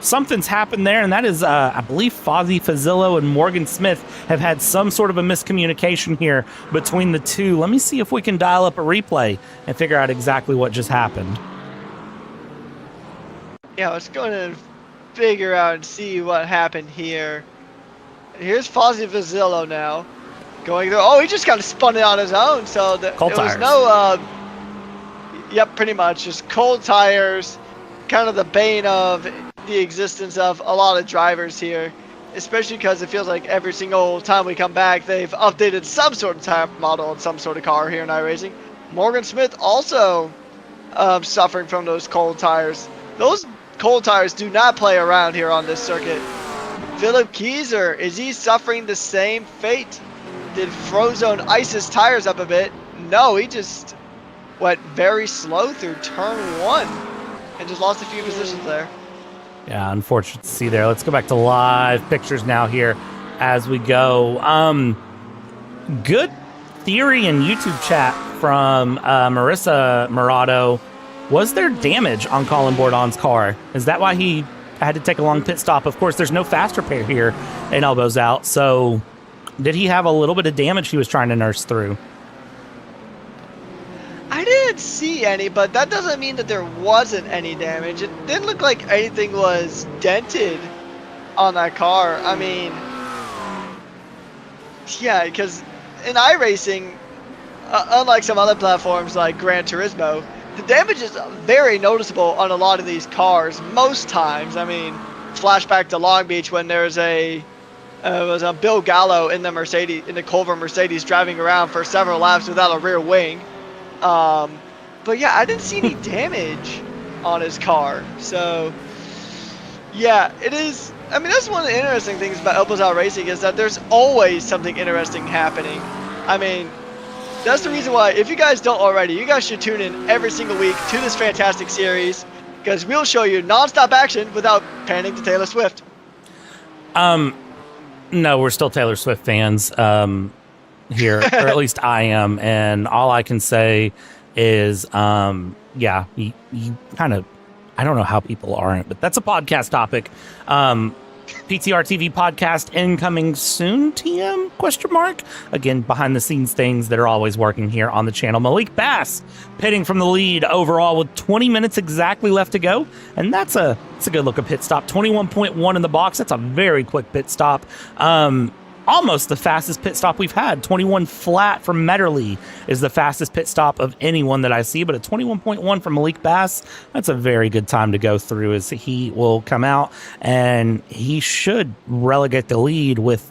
something's happened there, and that is, I believe, Fozzie Fazzillo and Morgan Smith have had some sort of a miscommunication here between the two. Let me see if we can dial up a replay and figure out exactly what just happened. Yeah, let's go and figure out and see what happened here. Here's Fozzie Fazzillo now going through. Oh, he just kind of spun it on his own, so there was no, yep, pretty much just cold tires, kind of the bane of the existence of a lot of drivers here, especially because it feels like every single time we come back, they've updated some sort of tire model on some sort of car here in iRacing. Morgan Smith also suffering from those cold tires. Those cold tires do not play around here on this circuit. Philip Kieser, is he suffering the same fate? Did Frozone ice his tires up a bit? No, he just went very slow through turn 1 and just lost a few positions there. Yeah, unfortunate to see there. Let's go back to live pictures now here as we go. Good theory in YouTube chat from Marissa Murado. Was there damage on Colin Bourdon's car? Is that why he had to take a long pit stop? Of course, there's no fast repair here in Elbows Out. So did he have a little bit of damage he was trying to nurse through? I didn't see any, but that doesn't mean that there wasn't any damage. It didn't look like anything was dented on that car. I mean, yeah, because in iRacing, unlike some other platforms like Gran Turismo, the damage is very noticeable on a lot of these cars. Most times, I mean, flashback to Long Beach when there was was a Bill Gallo in the Culver Mercedes driving around for several laps without a rear wing. But yeah, I didn't see any damage on his car. So yeah, it is. I mean, that's one of the interesting things about Elbows Out Racing is that there's always something interesting happening. I mean, that's the reason why, if you guys don't already, you guys should tune in every single week to this fantastic series, because we'll show you non-stop action without panning to Taylor Swift. No, we're still Taylor Swift fans here, or at least I am, and all I can say is, yeah, you kind of, I don't know how people aren't, but that's a podcast topic. PTR TV podcast incoming soon, TM, question mark. Again, behind the scenes things that are always working here on the channel. Malik Bass pitting from the lead overall with 20 minutes exactly left to go. And that's a good look at pit stop. 21.1 in the box. That's a very quick pit stop. Almost the fastest pit stop we've had. 21 flat from Metterly is the fastest pit stop of anyone that I see, but a 21.1 from Malik Bass, that's a very good time to go through as he will come out, and he should relegate the lead with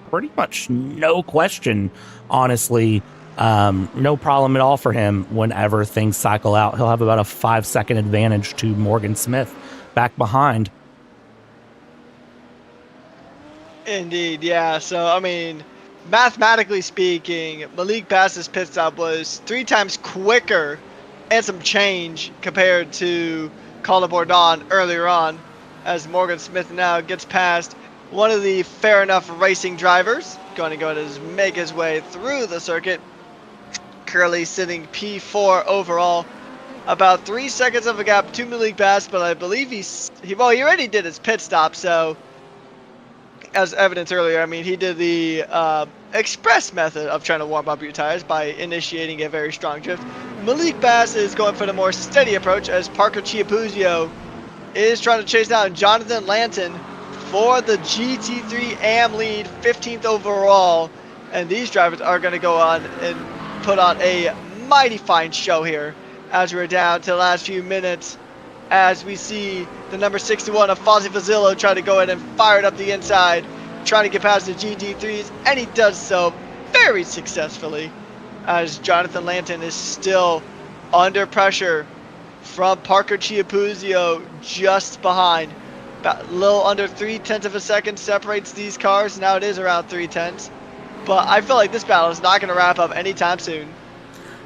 pretty much no question, honestly. No problem at all for him whenever things cycle out. He'll have about a 5-second advantage to Morgan Smith back behind. Indeed, yeah. So, I mean, mathematically speaking, Malik Bass's pit stop was 3 times quicker and some change compared to Colin Bourdon earlier on, as Morgan Smith now gets past one of the Fair Enough Racing drivers. Going to go to make his way through the circuit. Currently sitting P4 overall. About 3 seconds of a gap to Malik Bass, but I believe he already did his pit stop, so as evidenced earlier, I mean, he did the express method of trying to warm up your tires by initiating a very strong drift. Malik Bass is going for the more steady approach as Parker Chiapuzio is trying to chase down Jonathan Lanton for the GT3 AM lead, 15th overall. And these drivers are going to go on and put on a mighty fine show here as we're down to the last few minutes, as we see the number 61 of Fozzie Fazillo try to go in and fire it up the inside, trying to get past the GT3s, and he does so very successfully, as Jonathan Lanton is still under pressure from Parker Chiapuzio just behind. About a little under 0.3 of a second separates these cars. Now it is around 0.3, but I feel like this battle is not going to wrap up anytime soon.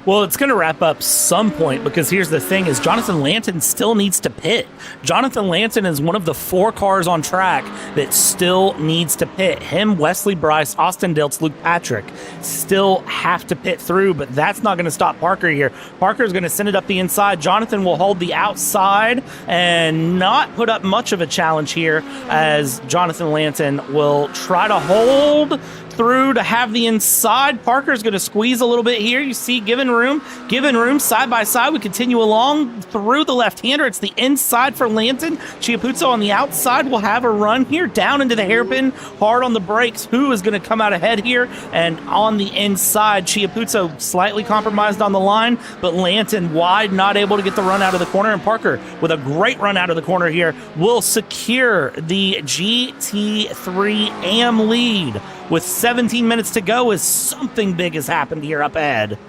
Well, it's going to wrap up some point, because here's the thing is Jonathan Lanton still needs to pit. Jonathan Lanton is one of the 4 cars on track that still needs to pit. Him, Wesley Bryce, Austin Diltz, Luke Patrick still have to pit through, but that's not going to stop Parker here. Parker is going to send it up the inside. Jonathan will hold the outside and not put up much of a challenge here, as Jonathan Lanton will try to hold through to have the inside. Parker's going to squeeze a little bit here. You see, given room side by side. We continue along through the left-hander. It's the inside for Lanton. Chiapuzzo on the outside will have a run here down into the hairpin, hard on the brakes. Who is going to come out ahead here? And on the inside, Chiapuzzo slightly compromised on the line, but Lanton wide, not able to get the run out of the corner. And Parker, with a great run out of the corner here, will secure the GT3 AM lead. With 17 minutes to go, as something big has happened here up ahead.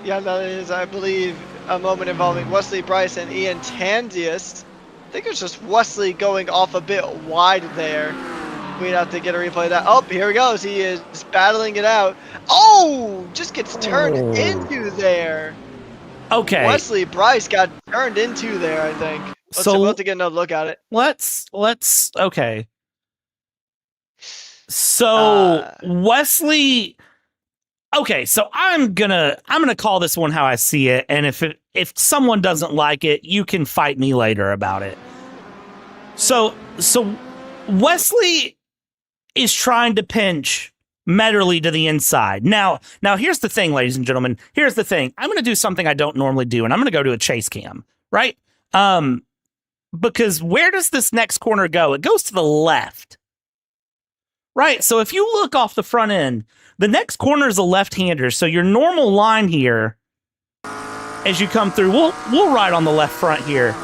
Yeah, that is, I believe, a moment involving Wesley Bryce and Ian Tanzius. I think it's just Wesley going off a bit wide there. We'd have to get a replay of that. Oh, here he goes. He is battling it out. Oh, just gets turned into there. Okay. Wesley Bryce got turned into there, I think. So Let's get another look at it. let's okay. So Wesley. Okay, so I'm gonna call this one how I see it, and if someone doesn't like it, you can fight me later about it. So Wesley is trying to pinch Metterly to the inside. Now here's the thing, ladies and gentlemen. Here's the thing. I'm gonna do something I don't normally do, and I'm gonna go to a chase cam, right? Because where does this next corner go? It goes to the left. Right, so if you look off the front end, the next corner is a left-hander, so your normal line here, as you come through, we'll ride on the left front here.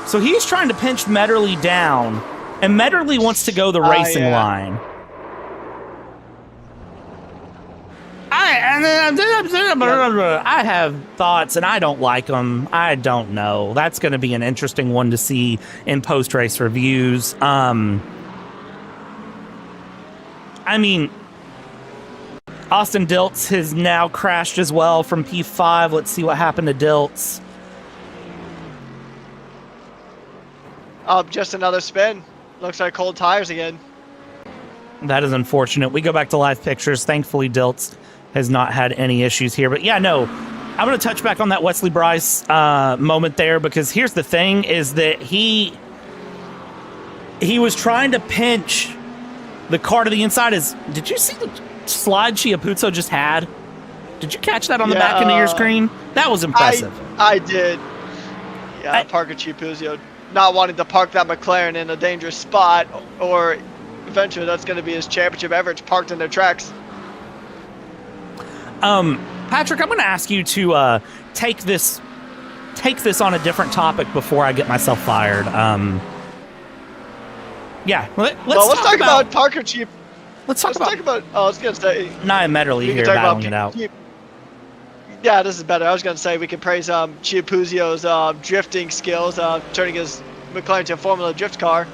So he's trying to pinch Metterly down, and Metterly wants to go the racing line. I have thoughts, and I don't like them. I don't know. That's going to be an interesting one to see in post-race reviews. I mean, Austin Diltz has now crashed as well from P5. Let's see what happened to Diltz. Just another spin. Looks like cold tires again. That is unfortunate. We go back to live pictures. Thankfully, Diltz has not had any issues here. But yeah, no, I'm going to touch back on that Wesley Bryce moment there, because here's the thing is that he was trying to pinch the car to the inside. Did you see the slide Chiapuzzo just had? Did you catch that on the back end of your screen? That was impressive. I did. Yeah, Parker Chiapuzzo not wanting to park that McLaren in a dangerous spot, or eventually that's going to be his championship ever. It's parked in their tracks. Patrick, I'm going to ask you to take this on a different topic before I get myself fired. Yeah, let's talk about Parker Chiap. Let's talk about. I was gonna say. Nia Metterly here battling it out. Yeah, this is better. I was gonna say we can praise Chiapuzzo's drifting skills, turning his McLaren to a Formula drift car.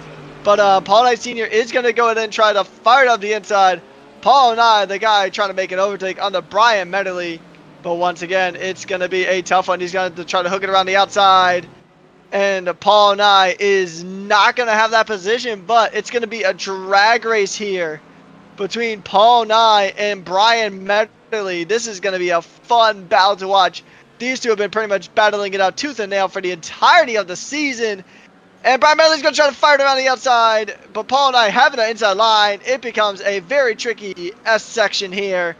But Paul Knight Sr. is gonna go in and try to fire it up the inside. Paul Knight, the guy trying to make an overtake on the Brian Metterly, but once again, it's gonna be a tough one. He's gonna try to hook it around the outside. And Paul Nye is not going to have that position, but it's going to be a drag race here between Paul Nye and Brian Metterly. This is going to be a fun battle to watch. These two have been pretty much battling it out tooth and nail for the entirety of the season. And Brian Metterly's going to try to fire it around the outside, but Paul Nye having an inside line, it becomes a very tricky S section here.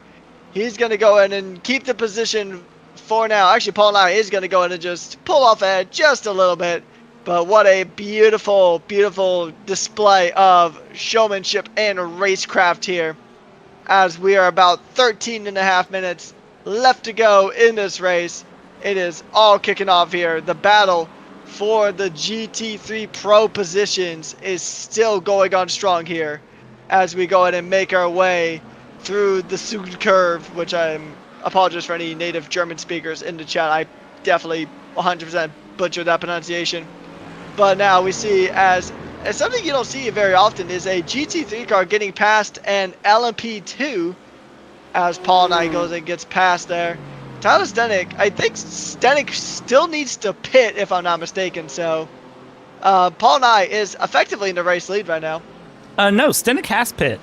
He's going to go in and keep the position for now. Actually, Paul Nye is going to go in and just pull off ahead just a little bit. But what a beautiful, beautiful display of showmanship and racecraft here, as we are about 13 and a half minutes left to go in this race. It is all kicking off here. The battle for the GT3 Pro positions is still going on strong here as we go ahead and make our way through the Sud curve, which I'm apologize for any native German speakers in the chat. I definitely 100% butchered that pronunciation. But now we see as something you don't see very often is a GT3 car getting past an LMP2 as Paul Knight goes and gets past there. Tyler Stenik, I think Stenik still needs to pit if I'm not mistaken. So Paul Knight is effectively in the race lead right now. No, Stenik has pit.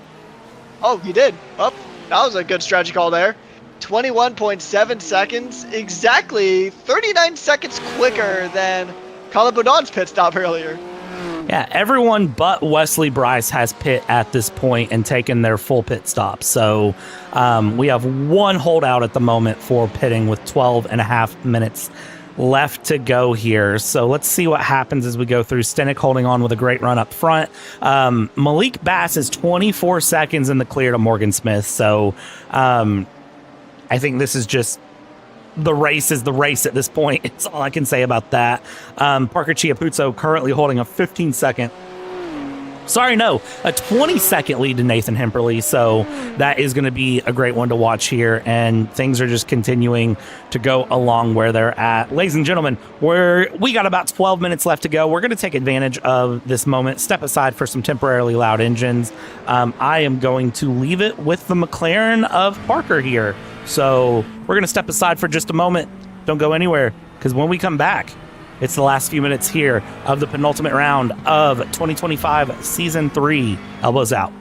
Oh, he did. Oh, that was a good strategy call there. 21.7 seconds, exactly 39 seconds quicker than Colin Baudon's pit stop earlier. Yeah, everyone but Wesley Bryce has pit at this point and taken their full pit stop. So we have one holdout at the moment for pitting with 12 and a half minutes left to go here. So let's see what happens as we go through. Stenik holding on with a great run up front. Malik Bass is 24 seconds in the clear to Morgan Smith. So I think this is just the race is the race at this point. It's all I can say about that. Parker Chiapuzzo currently holding a 15-second. Sorry, no, a 20-second lead to Nathan Hemperly. So that is going to be a great one to watch here. And things are just continuing to go along where they're at. Ladies and gentlemen, we got about 12 minutes left to go. We're going to take advantage of this moment, step aside for some temporarily loud engines. I am going to leave it with the McLaren of Parker here. So we're going to step aside for just a moment. Don't go anywhere, because when we come back, It's the last few minutes here of the penultimate round of 2025 Season 3. Elbows out.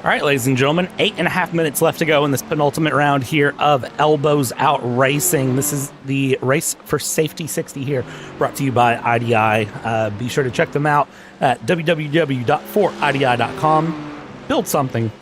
All right, ladies and gentlemen, 8.5 minutes left to go in this penultimate round here of Elbows Out Racing. This is the Race for Safety 60 here, brought to you by IDI. Be sure to check them out at www.foridi.com. Build something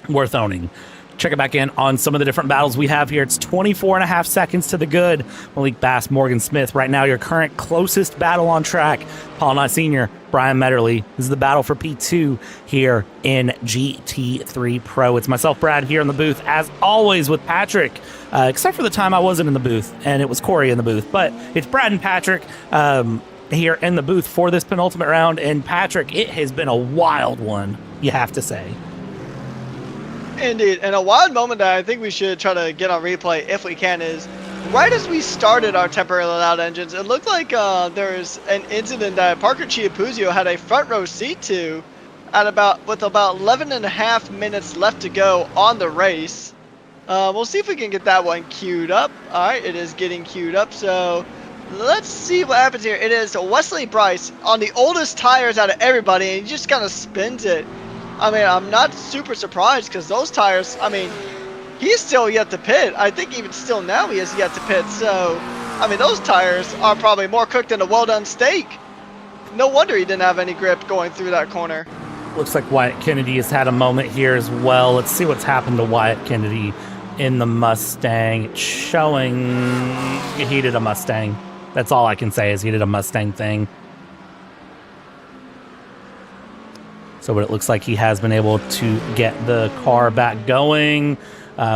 worth owning. Check it back in on some of the different battles we have here. It's 24.5 seconds to the good. Malik Bass, Morgan Smith. Right now, your current closest battle on track, Paul Knott Sr., Brian Metterly. This is the battle for P2 here in GT3 Pro. It's myself, Brad, here in the booth, as always, with Patrick, except for the time I wasn't in the booth, and it was Corey in the booth. But it's Brad and Patrick here in the booth for this penultimate round. And Patrick, it has been a wild one, you have to say. Indeed, and a wild moment that I think we should try to get on replay if we can is right as we started our temporarily allowed engines, it looked like there's an incident that Parker Chiapuzio had a front row seat to with about 11.5 minutes left to go on the race. We'll see if we can get that one queued up. All right, it is getting queued up, so let's see what happens here. It is Wesley Bryce on the oldest tires out of everybody, and he just kind of spins it. I mean, I'm not super surprised because those tires, I mean, he's still yet to pit. I think even still now he has yet to pit. So, I mean, those tires are probably more cooked than a well-done steak. No wonder he didn't have any grip going through that corner. Looks like Wyatt Kennedy has had a moment here as well. Let's see what's happened to Wyatt Kennedy in the Mustang. It's showing he did a Mustang. That's all I can say is he did a Mustang thing. but it looks like he has been able to get the car back going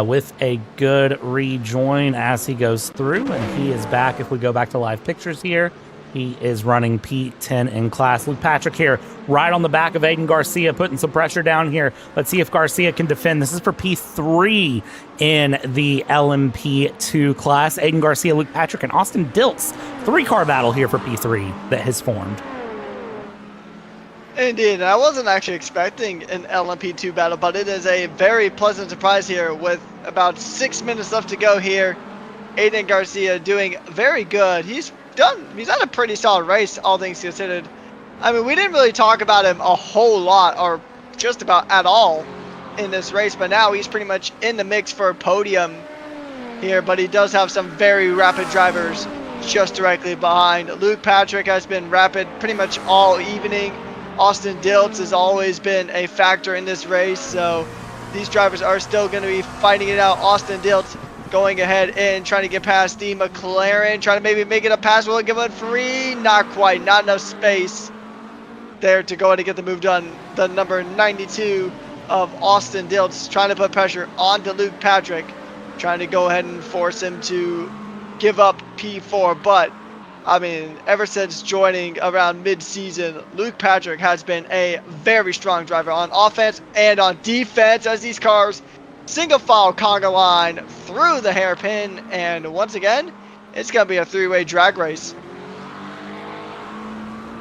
with a good rejoin as he goes through, and he is back. If we go back to live pictures here, he is running P10 in class. Luke Patrick here, right on the back of Aiden Garcia, putting some pressure down here. Let's see if Garcia can defend. This is for P3 in the LMP2 class. Aiden Garcia, Luke Patrick, and Austin Diltz. 3-car battle here for P3 that has formed. Indeed, I wasn't actually expecting an LMP2 battle, but it is a very pleasant surprise here with about 6 minutes left to go here. Aiden Garcia doing very good. He's had a pretty solid race, all things considered. I mean, we didn't really talk about him a whole lot, or just about at all, in this race, but now he's pretty much in the mix for a podium here, but he does have some very rapid drivers just directly behind. Luke Patrick has been rapid pretty much all evening. Austin Diltz has always been a factor in this race, so these drivers are still going to be fighting it out. Austin Diltz going ahead and trying to get past the McLaren, trying to maybe make it a pass. Will it give it free? Not quite. Not enough space there to go ahead and get the move done. The number 92 of Austin Diltz trying to put pressure onto Luke Patrick, trying to go ahead and force him to give up P4. But, I mean, ever since joining around mid-season, Luke Patrick has been a very strong driver on offense and on defense as these cars single file conga line through the hairpin, and once again, it's going to be a 3-way drag race.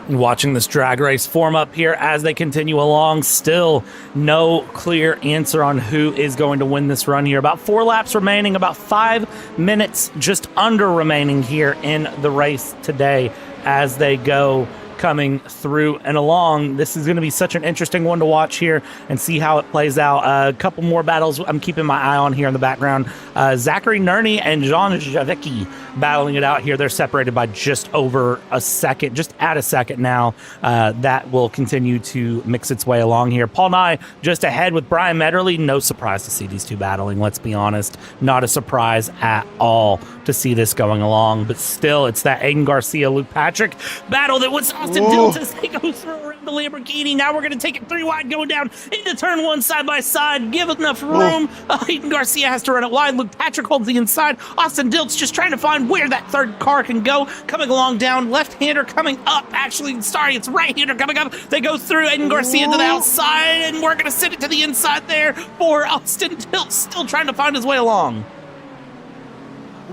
Watching this drag race form up here as they continue along, still no clear answer on who is going to win this run here. About 4 laps remaining, about 5 minutes just under remaining here in the race today as they go coming through and along. This is going to be such an interesting one to watch here and see how it plays out. A couple more battles I'm keeping my eye on here in the background. Zachary Nerney and Jean Javecki battling it out here. They're separated by just over a second, just at a second now. That will continue to mix its way along here. Paul Nye just ahead with Brian Medderly. No surprise to see these two battling, let's be honest. Not a surprise at all to see this going along, but still, it's that Aiden Garcia, Luke Patrick battle that was Austin Diltz as they go through around the Lamborghini. Now we're going to take it 3 wide, going down into turn 1 side by side. Give enough room. Aiden Garcia has to run it wide. Luke Patrick holds the inside. Austin Diltz just trying to find where that third car can go. Coming along down. Left-hander coming up. Actually, sorry, it's right-hander coming up. They go through Aiden Garcia to the outside, and we're going to send it to the inside there for Austin Diltz, still trying to find his way along.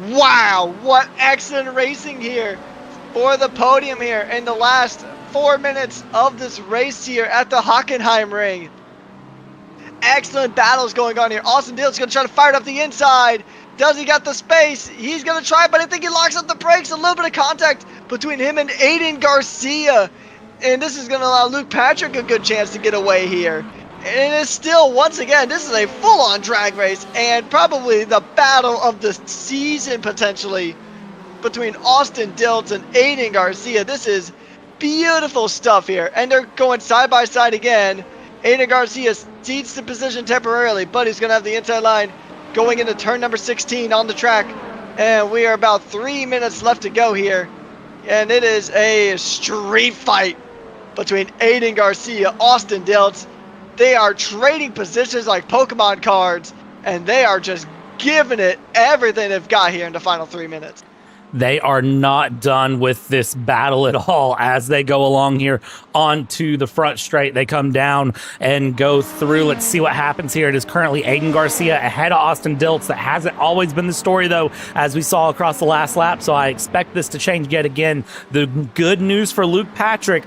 Wow, what excellent racing here for the podium here in the last 4 minutes of this race here at the Hockenheim ring. Excellent battles going on here. Austin Diltz going to try to fire it up the inside. Does he got the space? He's going to try, but I think he locks up the brakes. A little bit of contact between him and Aiden Garcia. And this is going to allow Luke Patrick a good chance to get away here. And it's still, once again, this is a full-on drag race and probably the battle of the season potentially between Austin Diltz and Aiden Garcia. This is beautiful stuff here. And they're going side by side again. Aiden Garcia cedes the position temporarily, but he's going to have the inside line going into turn number 16 on the track. And we are about 3 minutes left to go here. And it is a street fight between Aiden Garcia, Austin Diltz. They are trading positions like Pokemon cards, and they are just giving it everything they've got here in the final 3 minutes. They are not done with this battle at all as they go along here onto the front straight. They come down and go through. Let's see what happens here. It is currently Aiden Garcia ahead of Austin Diltz. That hasn't always been the story, though, as we saw across the last lap, so I expect this to change yet again. The good news for Luke Patrick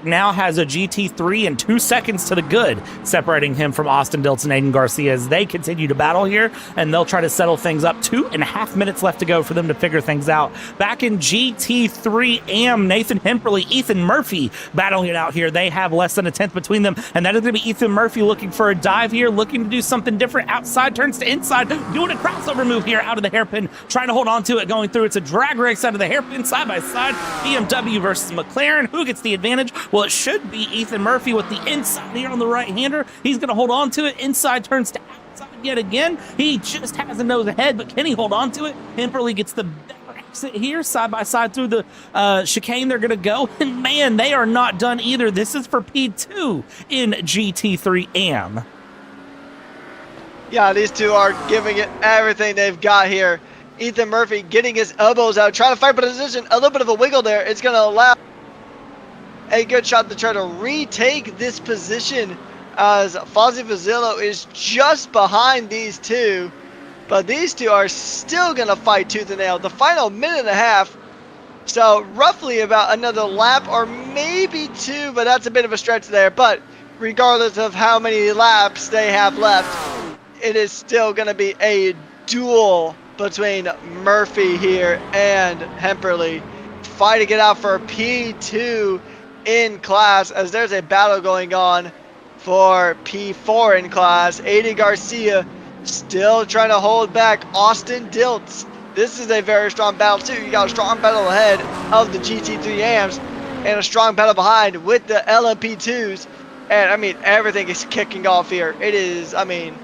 now has a GT3 and 2 seconds to the good, separating him from Austin Diltz and Aiden Garcia as they continue to battle here, and they'll try to settle things up. 2.5 minutes left to go for them to figure things out. Back in GT3 AM, Nathan Hemperly, Ethan Murphy battling it out here. They have less than a tenth between them, and that is going to be Ethan Murphy looking for a dive here, looking to do something different. Outside turns to inside, doing a crossover move here out of the hairpin, trying to hold on to it, going through. It's a drag race out of the hairpin, side by side. BMW versus McLaren. Who gets the advantage? Well, it should be Ethan Murphy with the inside here on the right-hander. He's going to hold on to it. Inside turns to outside yet again. He just has a nose ahead, but can he hold on to it? Hemperly gets the exit here, side by side through the chicane. They're going to go, and man, they are not done either. This is for P2 in GT3 AM. Yeah, these two are giving it everything they've got here. Ethan Murphy getting his elbows out, trying to fight position. A little bit of a wiggle there. It's going to allow a good shot to try to retake this position, as Fozzie Vazillo is just behind these two. But these two are still going to fight tooth and nail. The final minute and a half. So roughly about another lap or maybe two, but that's a bit of a stretch there. But regardless of how many laps they have left, it is still going to be a duel between Murphy here and Hemperly, fighting it out for P2 in class, as there's a battle going on for P4 in class. Aiden Garcia still trying to hold back Austin Diltz. This is a very strong battle too. You got a strong battle ahead of the GT3 AMs and a strong battle behind with the LMP2s. And I mean, everything is kicking off here. It is, I mean,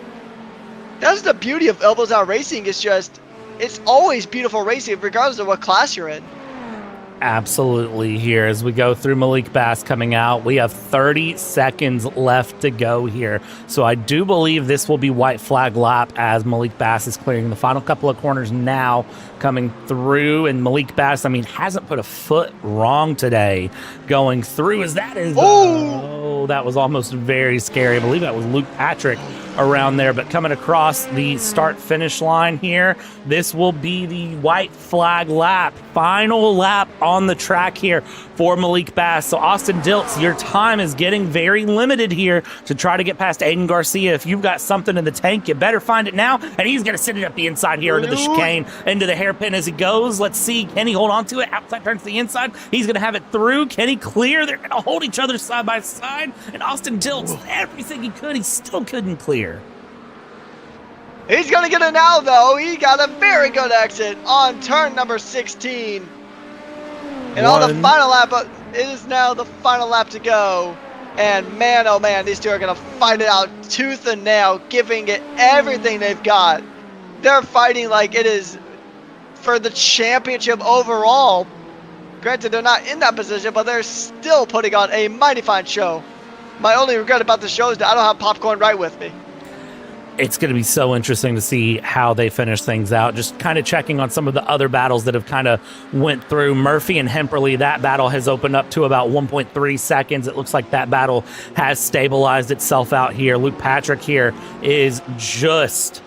that's the beauty of Elbows Out Racing. It's always beautiful racing regardless of what class you're in. Absolutely. Here as we go through, Malik Bass coming out, we have 30 seconds left to go here, so I do believe this will be white flag lap as Malik Bass is clearing the final couple of corners now, coming through. And Malik Bass, I mean, hasn't put a foot wrong today going through, as that is that was almost very scary. I believe that was Luke Patrick around there, but coming across the start finish line here, this will be the white flag lap, final lap on the track here for Malik Bass. So Austin Diltz, your time is getting very limited here to try to get past Aiden Garcia. If you've got something in the tank, you better find it now. And he's going to send it up the inside here into the chicane, into the hairpin as he goes. Let's see, can he hold on to it? Outside turns to the inside. He's going to have it through. Can he clear? They're going to hold each other side by side. And Austin Diltz, everything he could, he still couldn't clear. He's going to get it now, though. He got a very good exit on turn number 16. And on the final lap, it is now the final lap to go. And man, oh man, these two are going to fight it out tooth and nail, giving it everything they've got. They're fighting like it is for the championship overall. Granted, they're not in that position, but they're still putting on a mighty fine show. My only regret about the show is that I don't have popcorn right with me. It's going to be so interesting to see how they finish things out. Just kind of checking on some of the other battles that have kind of went through. Murphy and Hemperly, that battle has opened up to about 1.3 seconds. It looks like that battle has stabilized itself out here. Luke Patrick here is just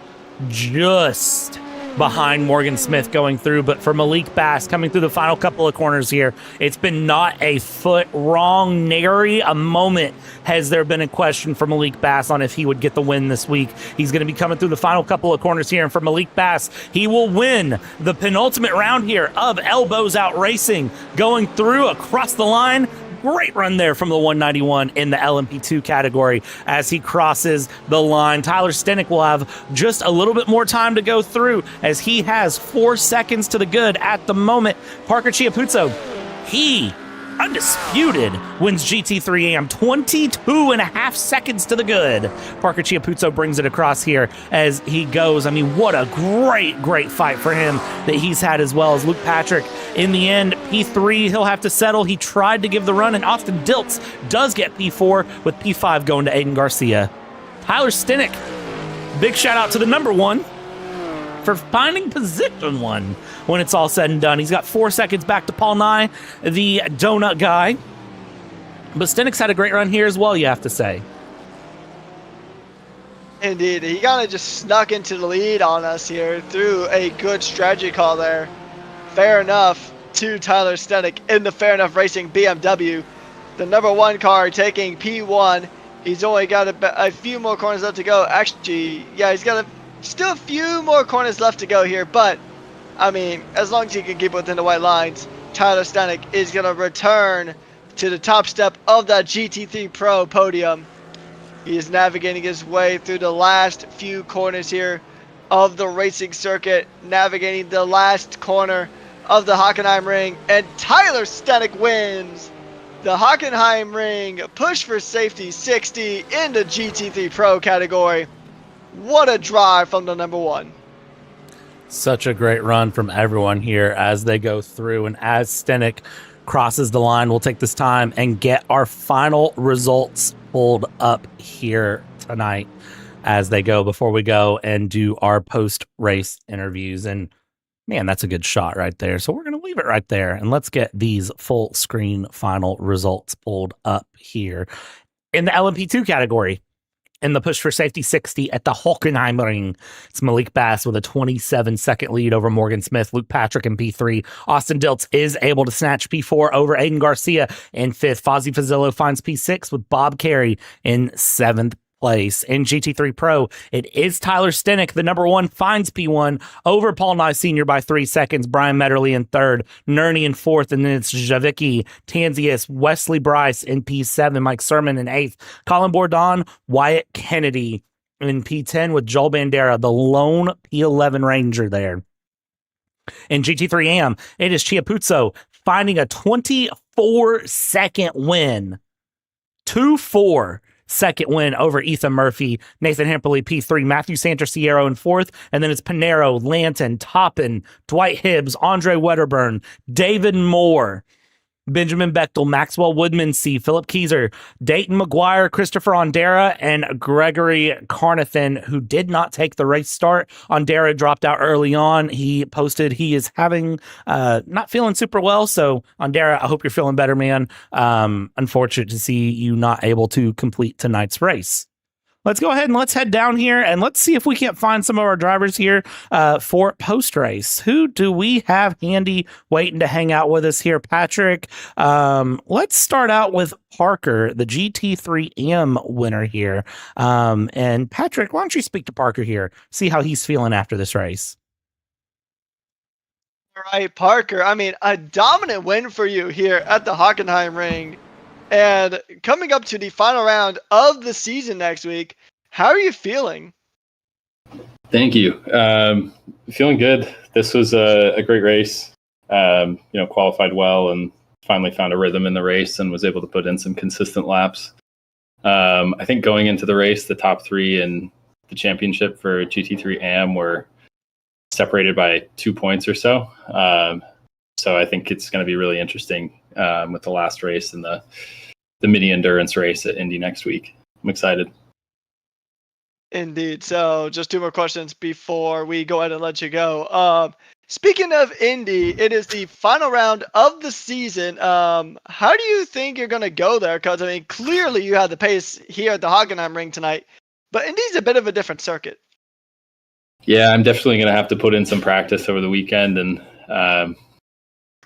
behind Morgan Smith going through. But for Malik Bass coming through the final couple of corners here, it's been not a foot wrong. Nary a moment has there been a question for Malik Bass on if he would get the win this week. He's going to be coming through the final couple of corners here, and for Malik Bass, he will win the penultimate round here of Elbows Out Racing, going through across the line. Great run there from the 191 in the LMP2 category as he crosses the line. Tyler Stenick will have just a little bit more time to go through as he has 4 seconds to the good at the moment. Parker Chiapuzzo, he undisputed wins GT3 AM, 22 and a half seconds to the good. Parker Chiapuzzo brings it across here as he goes. I mean, what a great fight for him that he's had, as well as Luke Patrick. In the end, P3, he'll have to settle. He tried to give the run, and Austin Diltz does get P4, with P5 going to Aiden Garcia. Tyler Stenick, big shout out to the number one for finding position one when it's all said and done. He's got 4 seconds back to Paul Nye, the donut guy. But Stenick's had a great run here as well, you have to say. Indeed. He kind of just snuck into the lead on us here through a good strategy call there. Fair enough to Tyler Stenick in the Fair Enough Racing BMW. The number one car taking P1. He's only got a few more corners left to go. Actually, yeah, he's got still a few more corners left to go here, but I mean, as long as he can keep within the white lines, Tyler Stenick is going to return to the top step of that GT3 Pro podium. He is navigating his way through the last few corners here of the racing circuit, navigating the last corner of the Hockenheim ring, and Tyler Stenick wins the Hockenheim ring push for safety 60 in the GT3 Pro category. What a drive from the number one. Such a great run from everyone here as they go through. And as Stenik crosses the line, we'll take this time and get our final results pulled up here tonight as they go before we go and do our post-race interviews. And man, that's a good shot right there. So we're going to leave it right there and let's get these full screen final results pulled up here. In the LMP2 category, in the push for safety 60 at the Hockenheim ring, it's Malik Bass with a 27-second lead over Morgan Smith, Luke Patrick in P3. Austin Diltz is able to snatch P4 over Aiden Garcia in 5th. Fozzie Fazillo finds P6 with Bob Carey in 7th place. In GT3 Pro, it is Tyler Stenik, the number 1, finds P1 over Paul Nye Sr. by 3 seconds. Brian Metterly in 3rd, Nerney in 4th, and then it's Javicki, Tanzius, Wesley Bryce in P7, Mike Sermon in 8th, Colin Bourdon, Wyatt Kennedy in P10 with Joel Bandera, the lone P11 Ranger there. In GT3 AM, it is Chiapuzzo finding a 24-second win. 2-4 second win over Ethan Murphy, Nathan Hemperly P3, Matthew Santer-Sierra in 4th, and then it's Panero, Lanton, Toppin, Dwight Hibbs, Andre Wedderburn, David Moore, Benjamin Bechtel, Maxwell Woodmansee, Philip Keyser, Dayton McGuire, Christopher Ondera, and Gregory Carnathan, who did not take the race start. Ondera dropped out early on. He posted he is having not feeling super well. So Ondera, I hope you're feeling better, man. Unfortunate to see you not able to complete tonight's race. Let's go ahead and let's head down here and let's see if we can't find some of our drivers here for post-race. Who do we have handy waiting to hang out with us here, Patrick? Let's start out with Parker, the GT3M winner here. And Patrick, why don't you speak to Parker here, see how he's feeling after this race? All right, Parker. I mean, a dominant win for you here at the Hockenheim ring. And coming up to the final round of the season next week, how are you feeling? Thank you. Feeling good. This was a great race. Qualified well and finally found a rhythm in the race and was able to put in some consistent laps. I think going into the race, the top 3 in the championship for GT3 AM were separated by 2 points or so. So I think it's going to be really interesting with the last race and the mini endurance race at Indy next week. I'm excited. Indeed. So just 2 more questions before we go ahead and let you go. Speaking of Indy, it is the final round of the season. How do you think you're going to go there? Because, I mean, clearly you had the pace here at the Hockenheim ring tonight, but Indy's a bit of a different circuit. Yeah, I'm definitely going to have to put in some practice over the weekend and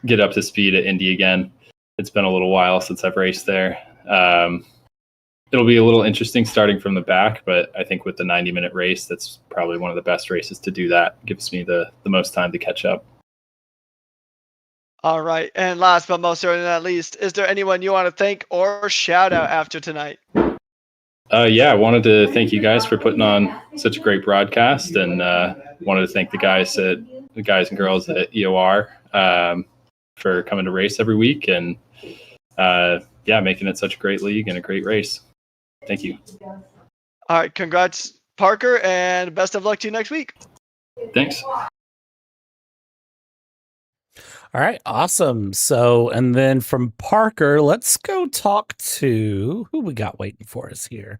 get up to speed at Indy again. It's been a little while since I've raced there. It'll be a little interesting starting from the back, but I think with the 90-minute race, that's probably one of the best races to do that. It gives me the most time to catch up. All right. And last but most certainly not least, is there anyone you want to thank or shout out after tonight? I wanted to thank you guys for putting on such a great broadcast, and wanted to thank the guys and girls at EOR for coming to race every week and making it such a great league and a great race. Thank you. All right. Congrats, Parker, and best of luck to you next week. Thanks. All right, awesome. So, and then from Parker, let's go talk to who we got waiting for us here.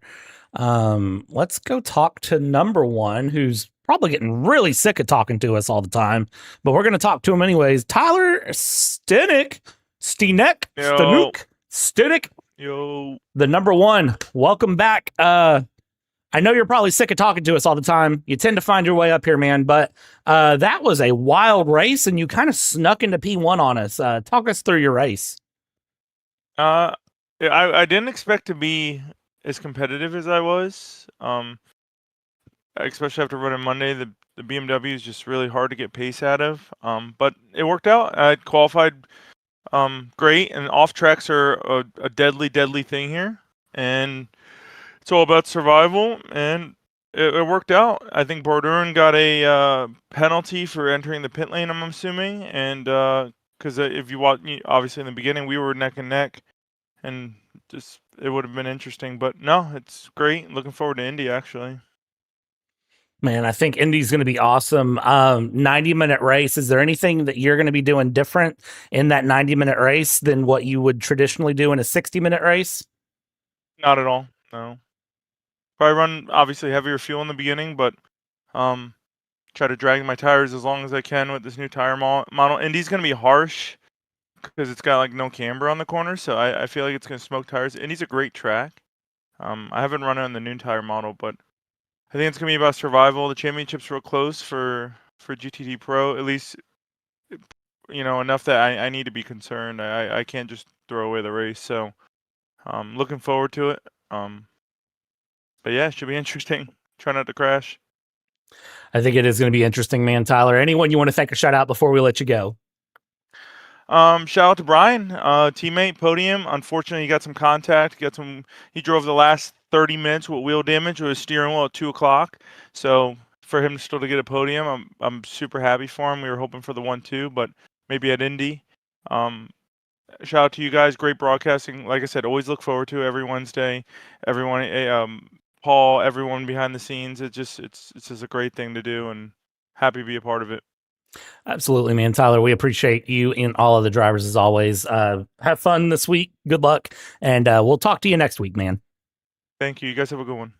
Let's go talk to number 1, who's probably getting really sick of talking to us all the time, but we're going to talk to him anyways. Tyler Stenik, Yo. The number 1. Welcome back. I know you're probably sick of talking to us all the time. You tend to find your way up here, man, but that was a wild race, and you kind of snuck into P1 on us. Talk us through your race. I didn't expect to be as competitive as I was, especially after running Monday. The BMW is just really hard to get pace out of, but it worked out. I qualified great, and off tracks are a deadly thing here, and it's all about survival, and it worked out. I think Bourdon got a penalty for entering the pit lane, I'm assuming, and because if you watch, obviously in the beginning we were neck and neck, and just it would have been interesting. But no, it's great. Looking forward to Indy, actually. Man, I think Indy's going to be awesome. 90-minute race. Is there anything that you're going to be doing different in that 90-minute race than what you would traditionally do in a 60-minute race? Not at all. No. Probably run obviously heavier fuel in the beginning, but try to drag my tires as long as I can with this new tire model. Indy's going to be harsh because it's got like no camber on the corner, so I feel like it's going to smoke tires. Indy's a great track. I haven't run it on the new tire model, but I think it's going to be about survival. The championship's real close for GTD Pro, at least, enough that I need to be concerned. I can't just throw away the race, so looking forward to it. But yeah, it should be interesting. Try not to crash. I think it is going to be interesting, man. Tyler, anyone you want to thank or shout out before we let you go? Shout out to Brian, teammate, podium. Unfortunately, he got some contact. He drove the last 30 minutes with wheel damage with his steering wheel at 2:00. So for him still to get a podium, I'm super happy for him. We were hoping for the 1-2, but maybe at Indy. Shout out to you guys. Great broadcasting. Like I said, always look forward to it every Wednesday. Everyone, Paul, everyone behind the scenes. It's just a great thing to do, and happy to be a part of it. Absolutely, man. Tyler, we appreciate you and all of the drivers as always. Have fun this week. Good luck. And we'll talk to you next week, man. Thank you. You guys have a good one.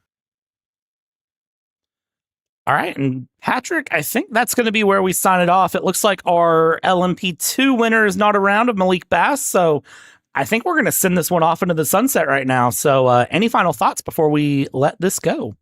All right. And Patrick, I think that's going to be where we sign it off. It looks like our LMP2 winner is not around, of Malik Bass. So I think we're going to send this one off into the sunset right now. So any final thoughts before we let this go?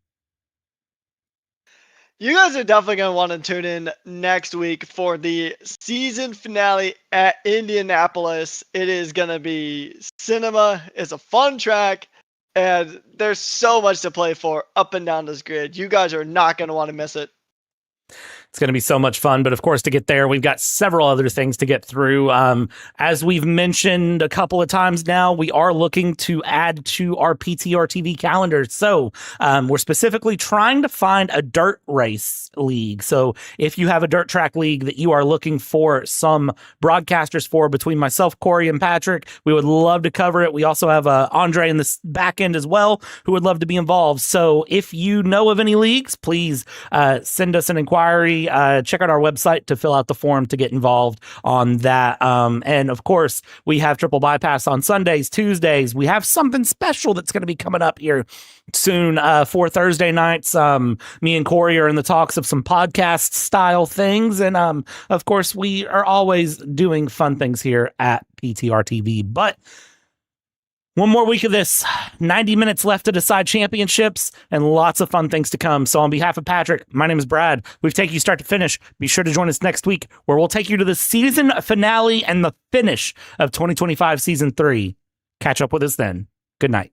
You guys are definitely going to want to tune in next week for the season finale at Indianapolis. It is going to be cinema. It's a fun track, and there's so much to play for up and down this grid. You guys are not going to want to miss it. It's going to be so much fun. But of course, to get there, we've got several other things to get through. As we've mentioned a couple of times now, we are looking to add to our PTR TV calendar. So we're specifically trying to find a dirt race league. So if you have a dirt track league that you are looking for some broadcasters for, between myself, Corey, and Patrick, we would love to cover it. We also have Andre in the back end as well, who would love to be involved. So if you know of any leagues, please send us an inquiry. Check out our website to fill out the form to get involved on that. And of course, we have Triple Bypass on Sundays, Tuesdays. We have something special that's going to be coming up here soon for Thursday nights. Me and Corey are in the talks of some podcast style things. And of course, we are always doing fun things here at PTR TV. But one more week of this, 90 minutes left to decide championships, and lots of fun things to come. So on behalf of Patrick, my name is Brad. We've taken you start to finish. Be sure to join us next week, where we'll take you to the season finale and the finish of 2025 Season 3. Catch up with us then. Good night.